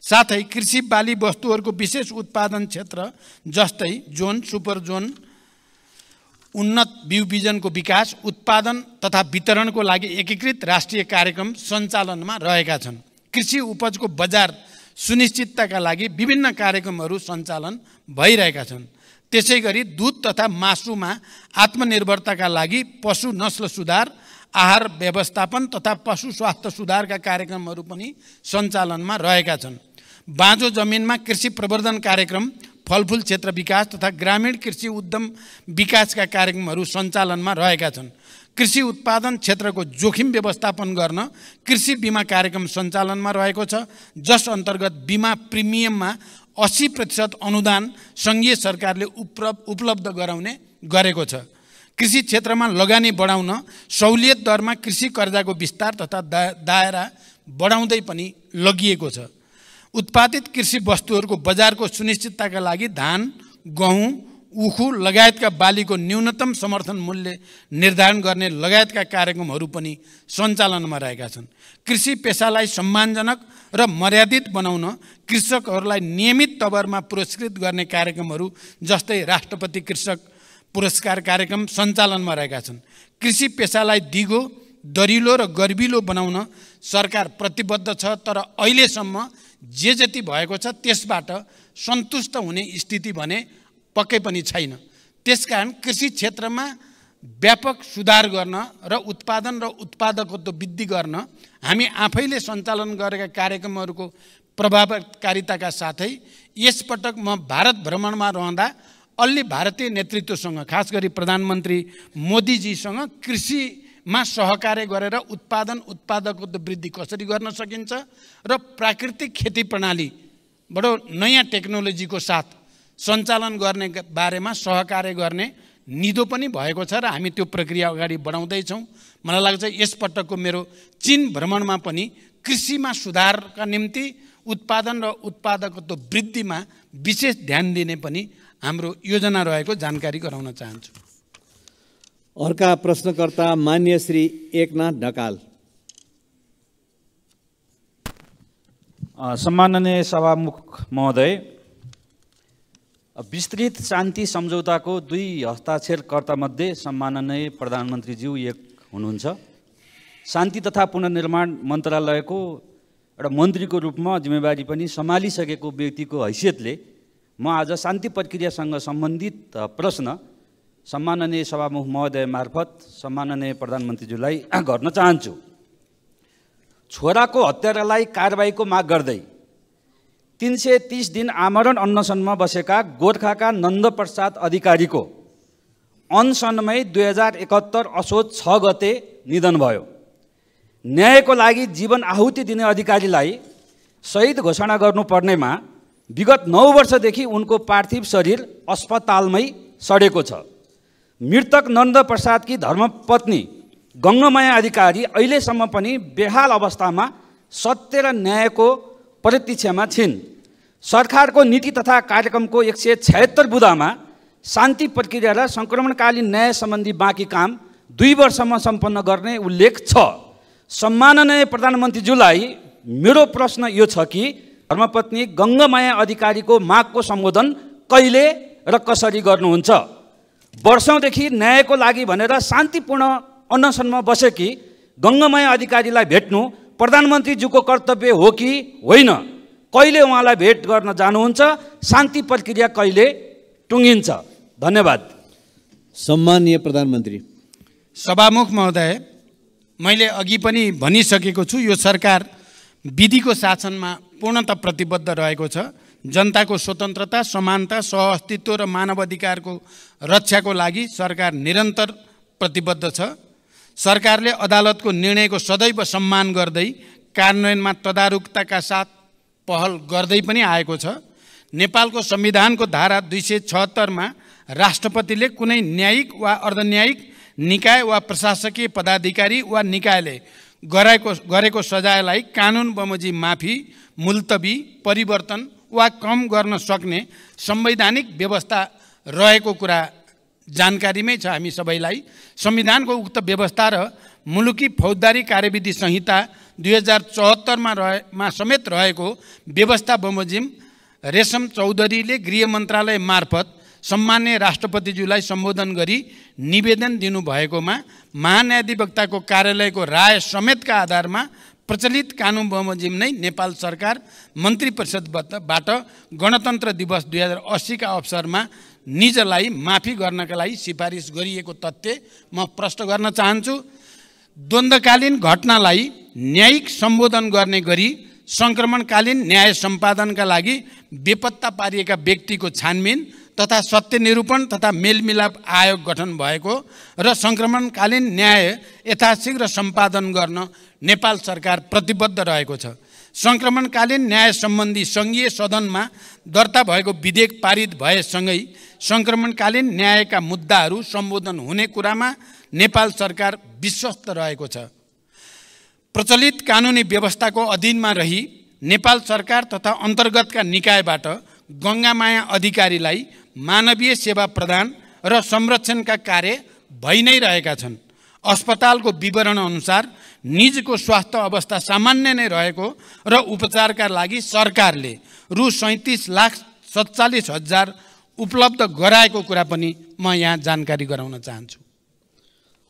साथै कृषि बाली वस्तुहरूको विशेष उत्पादन क्षेत्र जस्तै जोन, सुपर जोन, उन्नत बिउ बिजनको विकास, उत्पादन तथा वितरणको लागि एकीकृत राष्ट्रिय कार्यक्रम सञ्चालनमा रहेका छन्। कृषि उपजको बजार सुनिश्चितताका लागि विभिन्न कार्यक्रमहरू सञ्चालन भइरहेका छन्। त्यसै गरी दुध तथा मासुमा आत्मनिर्भरताका लागि पशु नस्ल सुधार, आहार व्यवस्थापन तथा पशु स्वास्थ्य सुधारका कार्यक्रमहरू पनि सञ्चालनमा रहेका छन्। बाँझो जमिनमा कृषि प्रवर्धन कार्यक्रम फलफुल क्षेत्र विकास तथा ग्रामीण कृषि उद्यम विकासका कार्यक्रमहरू सञ्चालनमा रहेका छन्। कृषि उत्पादन क्षेत्रको जोखिम व्यवस्थापन गर्न कृषि बिमा कार्यक्रम सञ्चालनमा रहेको छ, जस अन्तर्गत बिमा प्रिमियममा 80% अनुदान सङ्घीय सरकारले उपलब्ध गराउने गरेको छ। कृषि क्षेत्रमा लगानी बढाउन सहुलियत दरमा कृषि कर्जाको विस्तार तथा दायरा बढाउँदै पनि लगिएको छ। उत्पादित कृषि वस्तुहरूको बजारको सुनिश्चितताका लागि धान, गहुँ, उखु लगायतका बालीको न्यूनतम समर्थन मूल्य निर्धारण गर्ने लगायतका कार्यक्रमहरू पनि सञ्चालनमा रहेका छन्। कृषि पेसालाई सम्मानजनक र मर्यादित बनाउन कृषकहरूलाई नियमित तवरमा पुरस्कृत गर्ने कार्यक्रमहरू जस्तै राष्ट्रपति कृषक पुरस्कार कार्यक्रम सञ्चालनमा रहेका छन्। कृषि पेसालाई दिगो, दरिलो र गर्बिलो बनाउन सरकार प्रतिबद्ध छ, तर अहिलेसम्म जे जति भएको छ त्यसबाट सन्तुष्ट हुने स्थिति भने पक्कै पनि छैन। त्यसकारण कृषि क्षेत्रमा व्यापक सुधार गर्न र उत्पादन र उत्पादकत्व वृद्धि गर्न हामी आफैले सञ्चालन गरेका कार्यक्रमहरूको प्रभावकारिताका साथै यसपटक म भारत भ्रमणमा रहँदा अलि भारतीय नेतृत्वसँग, खास गरी प्रधानमन्त्री मोदीजीसँग कृषिमा सहकार्य गरेर उत्पादकत्व वृद्धि कसरी गर्न सकिन्छ र प्राकृतिक खेती प्रणाली बडो नयाँ टेक्नोलोजीको साथ सञ्चालन गर्ने बारेमा सहकार्य गर्ने निधो पनि भएको छ र हामी त्यो प्रक्रिया अगाडि बढाउँदैछौँ। मलाई लाग्छ यसपटकको मेरो चीन भ्रमणमा पनि कृषिमा सुधारका निम्ति उत्पादन र उत्पादकत्व वृद्धिमा विशेष ध्यान दिने पनि हाम्रो योजना रहेको जानकारी गराउन चाहन्छु। अर्का प्रश्नकर्ता मान्य श्री एकनाथ ढकाल। सम्माननीय सभामुख महोदय, विस्तृत शान्ति सम्झौताको 2 हस्ताक्षरकर्तामध्ये सम्माननीय प्रधानमन्त्रीज्यू एक हुनुहुन्छ। शान्ति तथा पुनर्निर्माण मन्त्रालयको एउटा मन्त्रीको रूपमा जिम्मेवारी पनि सम्हालिसकेको व्यक्तिको हैसियतले म आज शान्ति प्रक्रियासँग सम्बन्धित प्रश्न सम्माननीय सभामुख महोदय मार्फत सम्माननीय प्रधानमन्त्रीज्यूलाई गर्न चाहन्छु। छोराको हत्यारालाई कारबाहीको माग गर्दै 330 दिन आमरण अनसनमा बसेका गोर्खाका नन्दप्रसाद अधिकारीको अनसनमै 2071 असोज 6 गते निधन भयो। न्यायको लागि जीवन आहुति दिने अधिकारीलाई शहीद घोषणा गर्नुपर्नेमा विगत 9 वर्षदेखि उनको पार्थिव शरीर अस्पतालमै सडेको छ। मृतक नन्दप्रसादकी धर्मपत्नी गङ्गमाया अधिकारी अहिलेसम्म पनि बेहाल अवस्थामा सत्य र न्यायको प्रतीक्षामा छिन्। सरकारको नीति तथा कार्यक्रमको 176 बुँदामा शान्ति प्रक्रिया र सङ्क्रमणकालीन न्याय सम्बन्धी बाँकी काम 2 वर्षमा सम्पन्न गर्ने उल्लेख छ। सम्माननीय प्रधानमन्त्रीज्यूलाई मेरो प्रश्न यो छ कि धर्मपत्नी गङ्गमाया अधिकारीको मागको सम्बोधन कहिले र कसरी गर्नुहुन्छ? वर्षौँदेखि न्यायको लागि भनेर शान्तिपूर्ण अनसनमा बसेकी गङ्गमाया अधिकारीलाई भेट्नु प्रधानमन्त्रीज्यूको कर्तव्य हो कि होइन? कहिले उहाँलाई भेट गर्न जानुहुन्छ? शान्ति प्रक्रिया कहिले टुङ्गिन्छ? धन्यवाद। सम्माननीय प्रधानमन्त्री। सभामुख महोदय, मैले अघि पनि भनिसकेको छु, यो सरकार विधिको शासनमा पूर्णतः प्रतिबद्ध रहेको छ। जनताको स्वतन्त्रता, समानता, सहअस्तित्व र मानव अधिकारको रक्षाको लागि सरकार निरन्तर प्रतिबद्ध छ। सरकारले अदालतको निर्णयको सदैव सम्मान गर्दै कार्यान्वयनमा तदारुकताका साथ पहल गर्दै पनि आएको छ। नेपालको संविधानको धारा 276 राष्ट्रपतिले कुनै न्यायिक वा अर्धन्यायिक निकाय वा प्रशासकीय पदाधिकारी वा निकायले गरेको सजायलाई कानुन बमोजिम माफी, मुल्तवी, परिवर्तन वा कम गर्न सक्ने संवैधानिक व्यवस्था रहेको कुरा जानकारीमै छ हामी सबैलाई। संविधानको उक्त व्यवस्था र मुलुकी फौजदारी कार्यविधि संहिता 2074 मा समेत रहेको व्यवस्था बमोजिम रेशम चौधरीले गृह मन्त्रालय मार्फत सम्मान्य राष्ट्रपतिज्यूलाई सम्बोधन गरी निवेदन दिनुभएकोमा महान्यायाधिवक्ताको कार्यालयको राय समेतका आधारमा प्रचलित कानुन बमोजिम नै नेपाल सरकार मन्त्री परिषदबाट गणतन्त्र दिवस 2080 का अवसरमा निजलाई माफी गर्नका लागि सिफारिस गरिएको तथ्य म प्रश्न गर्न चाहन्छु। द्वन्द्वकालीन घटनालाई न्यायिक सम्बोधन गर्ने गरी सङ्क्रमणकालीन न्याय सम्पादनका लागि बेपत्ता पारिएका व्यक्तिको छानबिन तथा सत्य निरूपण तथा मेलमिलाप आयोग गठन भएको र सङ्क्रमणकालीन न्याय यथाशीघ्र सम्पादन गर्न नेपाल सरकार प्रतिबद्ध रहेको छ। सङ्क्रमणकालीन न्याय सम्बन्धी सङ्घीय सदनमा दर्ता भएको विधेयक पारित भएसँगै सङ्क्रमणकालीन न्यायका मुद्दाहरू सम्बोधन हुने कुरामा नेपाल सरकार विश्वस्त रहेको छ। प्रचलित कानुनी व्यवस्थाको अधीनमा रही नेपाल सरकार तथा अन्तर्गतका निकायबाट गङ्गामाया अधिकारीलाई मानवीय सेवा प्रदान र संरक्षणका कार्य भइ नै रहेका छन्। अस्पतालको विवरण अनुसार निजको स्वास्थ्य अवस्था सामान्य नै रहेको र उपचारका लागि सरकारले रु 37,47,000 उपलब्ध गराएको कुरा पनि म यहाँ जानकारी गराउन चाहन्छु।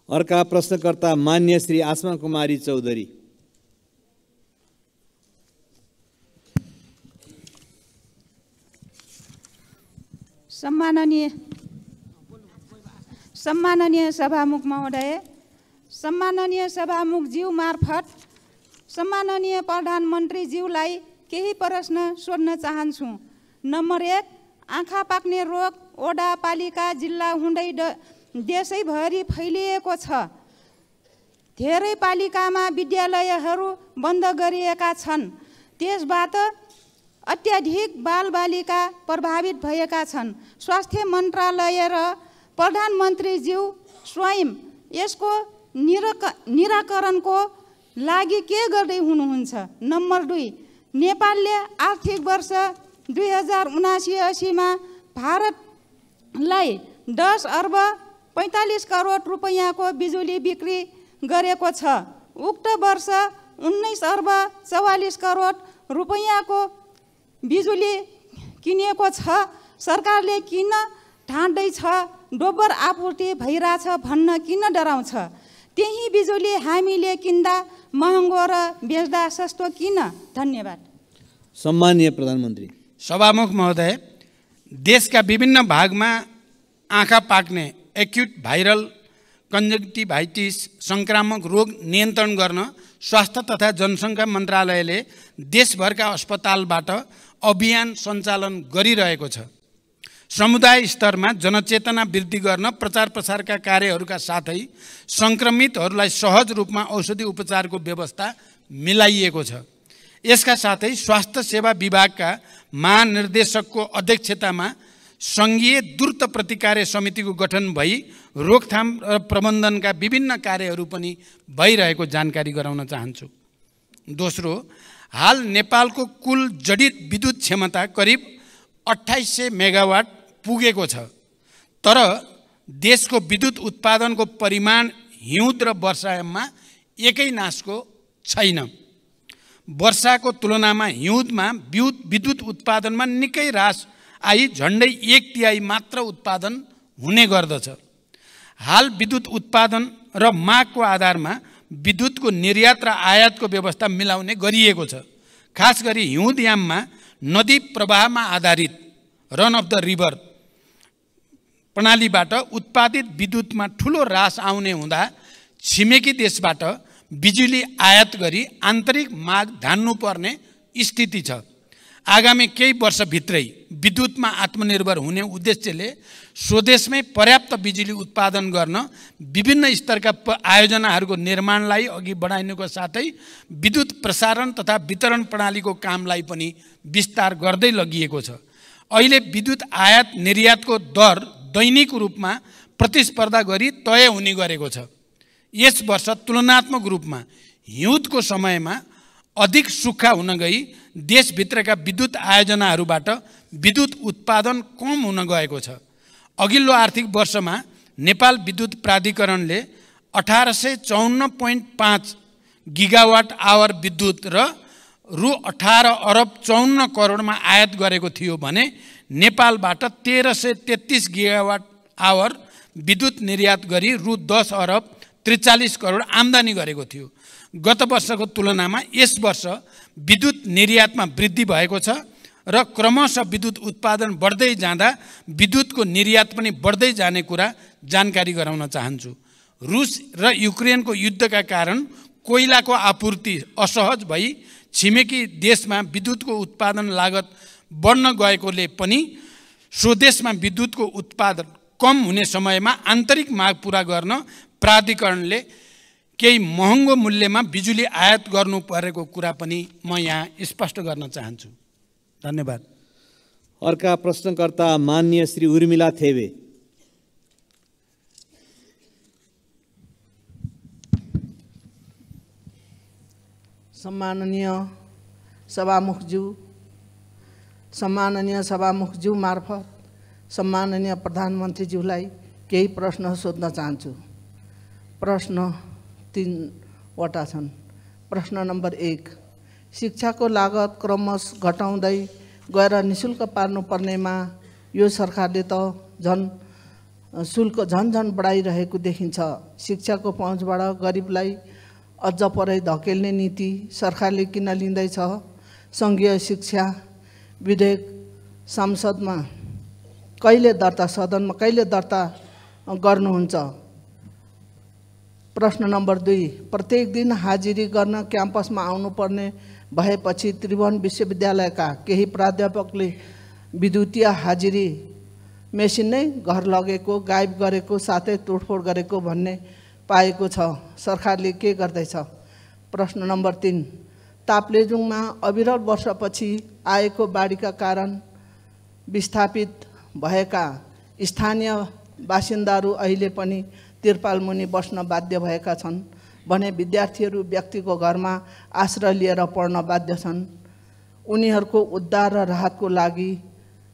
अर्का प्रश्नकर्ता मान्य श्री आसमा कुमारी चौधरी। सम्माननीय सभामुख महोदय, सम्माननीय सभामुखज्यू मार्फत सम्माननीय प्रधानमन्त्रीज्यूलाई केही प्रश्न सोध्न चाहन्छु। नम्बर 1, आँखा पाक्ने रोग वडा पालिका जिल्ला हुँदै देशैभरि फैलिएको छ। धेरै पालिकामा विद्यालयहरू बन्द गरिएका छन्। त्यसबाट अत्याधिक बालबालिका प्रभावित भएका छन्। स्वास्थ्य मन्त्रालय र प्रधानमन्त्रीज्यू स्वयं यसको निराकरणको लागि के गर्दै हुनुहुन्छ? नम्बर 2, नेपालले आर्थिक वर्ष 2079-80 मा भारतलाई 10 अर्ब 45 करोड रुपैयाँको बिजुली बिक्री गरेको छ। उक्त वर्ष 19 अर्ब 44 करोड रुपैयाँको बिजुली किनेको छ। सरकारले किन ठान्दैछ डोबर आपूर्ति भइरहेछ भन्न किन डराउँछ? त्यही बिजुली हामीले किन्दा महँगो र बेच्दा सस्तो किन? धन्यवाद। सम्माननीय प्रधानमन्त्री। सभामुख महोदय, देशका विभिन्न भागमा आँखा पाक्ने एक्युट भाइरल कन्जक्टिभाइटिस संक्रामक रोग नियन्त्रण गर्न स्वास्थ्य तथा जनसङ्ख्या मन्त्रालयले देशभरका अस्पतालबाट अभियान सञ्चालन गरिरहेको छ। समुदाय स्तरमा जनचेतना वृद्धि गर्न प्रचार प्रसारका कार्यहरूका साथै सङ्क्रमितहरूलाई सहज रूपमा औषधि उपचारको व्यवस्था मिलाइएको छ। यसका साथै स्वास्थ्य सेवा विभागका महानिर्देशकको अध्यक्षतामा सङ्घीय द्रुत प्रतिकार्य समितिको गठन भई रोकथाम र प्रबन्धनका विभिन्न कार्यहरू पनि भइरहेको जानकारी गराउन चाहन्छु। दोस्रो, हाल नेपालको कुल जडित विद्युत क्षमता करिब 2800 मेगावाट पुगेको छ। तर देशको विद्युत उत्पादनको परिमाण हिउँद र वर्षायाममा एकै नासको छैन। वर्षाको तुलनामा हिउँदमा विद्युत उत्पादनमा निकै ह्रास आई झन्डै 1/3 मात्र उत्पादन हुने गर्दछ। हाल विद्युत उत्पादन र मागको आधारमा विद्युतको निर्यात र आयातको व्यवस्था मिलाउने गरिएको छ। खास गरी हिउँदयाममा नदी प्रवाहमा आधारित रन अफ द रिभर प्रणालीबाट उत्पादित विद्युतमा ठुलो ह्रास आउने हुँदा छिमेकी देशबाट बिजुली आयात गरी आन्तरिक माग धान्नुपर्ने स्थिति छ। आगामी केही वर्षभित्रै विद्युतमा आत्मनिर्भर हुने उद्देश्यले स्वदेशमै पर्याप्त बिजुली उत्पादन गर्न विभिन्न स्तरका आयोजनाहरूको निर्माणलाई अघि बढाइनुको साथै विद्युत प्रसारण तथा वितरण प्रणालीको कामलाई पनि विस्तार गर्दै लगिएको छ। अहिले विद्युत आयात निर्यातको दर दैनिक रूपमा प्रतिस्पर्धा गरी तय हुने गरेको छ। यस वर्ष तुलनात्मक रूपमा हिउँदको समयमा अधिक सुक्खा हुन गई देशभित्रका विद्युत आयोजनाहरूबाट विद्युत उत्पादन कम हुन गएको छ। अघिल्लो आर्थिक वर्षमा नेपाल विद्युत प्राधिकरणले 1854.5 गिगावाट आवर विद्युत र रु 18 अरब 54 करोडमा आयात गरेको थियो भने नेपालबाट 1333 गिगावाट आवर विद्युत निर्यात गरी रु 10 अरब 43 करोड आम्दानी गरेको थियो। गत वर्षको तुलनामा यस वर्ष विद्युत निर्यातमा वृद्धि भएको छ र क्रमशः विद्युत उत्पादन बढ्दै जाँदा विद्युतको निर्यात पनि बढ्दै जाने कुरा जानकारी गराउन चाहन्छु। रुस र युक्रेनको युद्धका कारण कोइलाको आपूर्ति असहज भई छिमेकी देशमा विद्युतको उत्पादन लागत बढ्न गएकोले पनि स्वदेशमा विद्युतको उत्पादन कम हुने समयमा आन्तरिक माग पूरा गर्न प्राधिकरणले केही महँगो मूल्यमा बिजुली आयात गर्नु परेको कुरा पनि म यहाँ स्पष्ट गर्न चाहन्छु। धन्यवाद। अर्का प्रश्नकर्ता माननीय श्री उर्मिला थेबे। सम्माननीय सभामुखज्यू मार्फत सम्माननीय प्रधानमन्त्रीज्यूलाई केही प्रश्न सोध्न चाहन्छु। प्रश्न 3 वटा छन्। प्रश्न नम्बर 1, शिक्षाको लागत क्रमशः घटाउँदै गएर निशुल्क पार्नुपर्नेमा यो सरकारले त शुल्क झन बढाइरहेको देखिन्छ। शिक्षाको पहुँचबाट गरिबलाई अझ परै धकेल्ने नीति सरकारले किन लिँदैछ? सङ्घीय शिक्षा विधेयक संसदमा कहिले दर्ता, सदनमा कहिले दर्ता गर्नुहुन्छ? प्रश्न नम्बर 2, प्रत्येक दिन हाजिरी गर्न क्याम्पसमा आउनुपर्ने भएपछि त्रिभुवन विश्वविद्यालयका केही प्राध्यापकले विद्युतीय हाजिरी मेसिन नै घर लगेको, गायब गरेको, साथै तोडफोड गरेको भन्ने पाएको छ। सरकारले के गर्दैछ? प्रश्न नम्बर 3, ताप्लेजुङमा अविरल वर्षपछि आएको बाढीका कारण विस्थापित भएका स्थानीय बासिन्दाहरू अहिले पनि तिरपाल मुनि बस्न बाध्य भएका छन् भने विद्यार्थीहरू व्यक्तिको घरमा आश्रय लिएर पढ्न बाध्य छन्। उनीहरूको उद्धार र राहतको लागि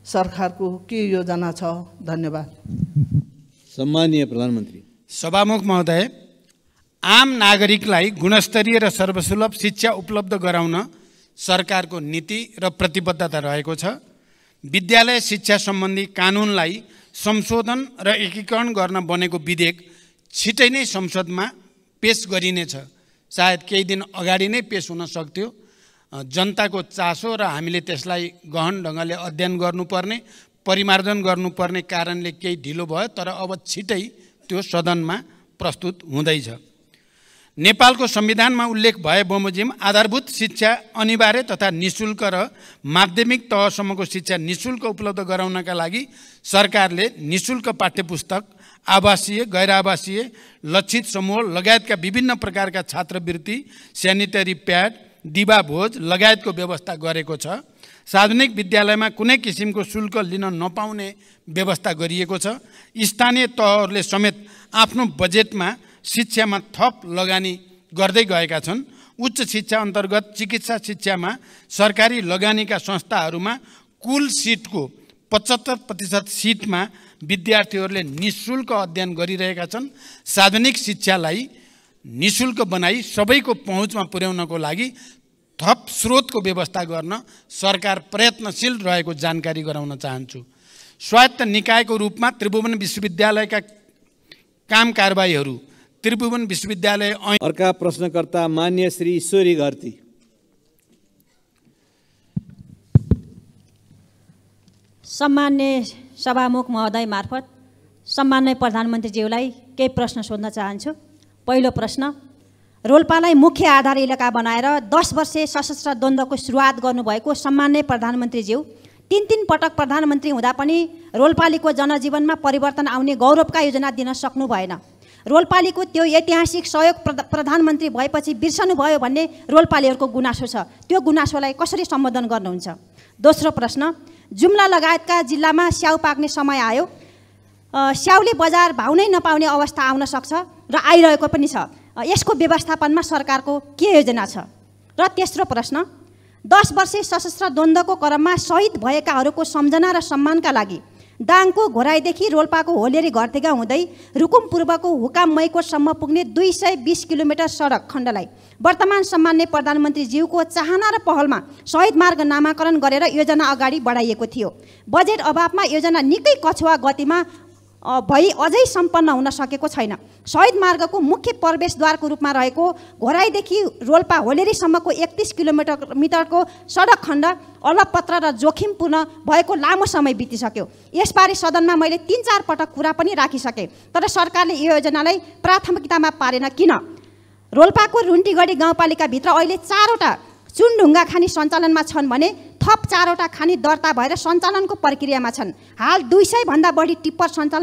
सरकारको के योजना छ? धन्यवाद। सम्माननीय प्रधानमन्त्री। सभामुख महोदय, आम नागरिकलाई गुणस्तरीय र सर्वसुलभ शिक्षा उपलब्ध गराउन सरकारको नीति र प्रतिबद्धता रहेको छ। विद्यालय शिक्षा सम्बन्धी कानुनलाई संशोधन र एकीकरण गर्न बनेको विधेयक छिटै नै संसदमा पेश गरिनेछ। सायद केही दिन अगाडि नै पेश हुन सक्थ्यो। जनताको चासो र हामीले त्यसलाई गहन ढङ्गले अध्ययन गर्नुपर्ने, परिमार्जन गर्नुपर्ने कारणले केही ढिलो भयो, तर अब छिटै त्यो सदनमा प्रस्तुत हुँदैछ। नेपालको संविधानमा उल्लेख भए बमोजिम आधारभूत शिक्षा अनिवार्य तथा निशुल्क र माध्यमिक तहसम्मको शिक्षा निशुल्क उपलब्ध गराउनका लागि सरकारले निशुल्क पाठ्यपुस्तक, आवासीय, गैर आवासीय, लक्षित समूह लगायतका विभिन्न प्रकारका छात्रवृत्ति, स्यानिटरी प्याड, दिवा भोज लगायतको व्यवस्था गरेको छ। सार्वजनिक विद्यालयमा कुनै किसिमको शुल्क लिन नपाउने व्यवस्था गरिएको छ। स्थानीय तहहरूले समेत आफ्नो बजेटमा शिक्षामा थप लगानी गर्दै गएका छन्। उच्च शिक्षा अन्तर्गत चिकित्सा शिक्षामा सरकारी लगानीका संस्थाहरूमा कुल सिटको 75% सिटमा विद्यार्थीहरूले निशुल्क अध्ययन गरिरहेका छन्। सार्वजनिक शिक्षालाई निशुल्क बनाई सबैको पहुँचमा पुर्याउनको लागि थप स्रोतको व्यवस्था गर्न सरकार प्रयत्नशील रहेको जानकारी गराउन चाहन्छु। स्वायत्त निकायको रूपमा त्रिभुवन विश्वविद्यालयका काम कारबाहीहरू त्रिभुवन विश्वविद्यालय। अर्का प्रश्नकर्ता मान्य श्री ईश्वरी घरती। सम्मान्य सभामुख महोदय मार्फत सम्मान्य प्रधानमन्त्रीज्यूलाई केही प्रश्न सोध्न चाहन्छु। पहिलो प्रश्न, रोल्पालाई मुख्य आधार इलाका बनाएर 10 वर्षे सशस्त्र द्वन्द्वको सुरुवात गर्नुभएको सम्मान्य प्रधानमन्त्रीज्यू 3 पटक प्रधानमन्त्री हुँदा पनि रोल्पालीको जनजीवनमा परिवर्तन आउने गौरवका योजना दिन सक्नु भएन। रोल्पालीको त्यो ऐतिहासिक सहयोग प्रधानमन्त्री भएपछि बिर्सनुभयो भन्ने रोल्पालीहरूको गुनासो छ। त्यो गुनासोलाई कसरी सम्बोधन गर्नुहुन्छ? दोस्रो प्रश्न, जुम्ला लगायतका जिल्लामा स्याउ पाक्ने समय आयो। स्याउले बजार भाउ नै नपाउने अवस्था आउन सक्छ र आइरहेको पनि छ। यसको व्यवस्थापनमा सरकारको के योजना छ? र तेस्रो प्रश्न, 10 वर्षे सशस्त्र द्वन्द्वको क्रममा शहीद भएकाहरूको सम्झना र सम्मानका लागि दाङको घोराइदेखि रोल्पाको होलेरी घरतेगा हुँदै रुकुम पूर्वको हुकाम मैकोटसम्म पुग्ने 220 किलोमिटर सडक खण्डलाई वर्तमान सम्मान्य प्रधानमन्त्रीज्यूको चाहना र पहलमा शहीद मार्ग नामाकरण गरेर योजना अगाडि बढाइएको थियो। बजेट अभावमा योजना निकै कछुवा गतिमा भई अझै सम्पन्न हुन सकेको छैन। शहीद मार्गको मुख्य प्रवेशद्वारको रूपमा रहेको घोराइदेखि रोल्पा होलेरीसम्मको 31 किलोमिटरको सडक खण्ड अलपत्र र जोखिमपूर्ण भएको लामो समय बितिसक्यो। यसबारे सदनमा मैले 3-4 पटक कुरा पनि राखिसकेँ, तर सरकारले यो योजनालाई प्राथमिकतामा पारेन। किन? रोल्पाको रुन्टीगढी गाउँपालिकाभित्र अहिले 4वटा चुनढुङ्गा खानी सञ्चालनमा छन् भने थप 4वटा खानी दर्ता भएर सञ्चालनको प्रक्रियामा छन्। हाल 200 भन्दा बढी टिप्पर सञ्चालन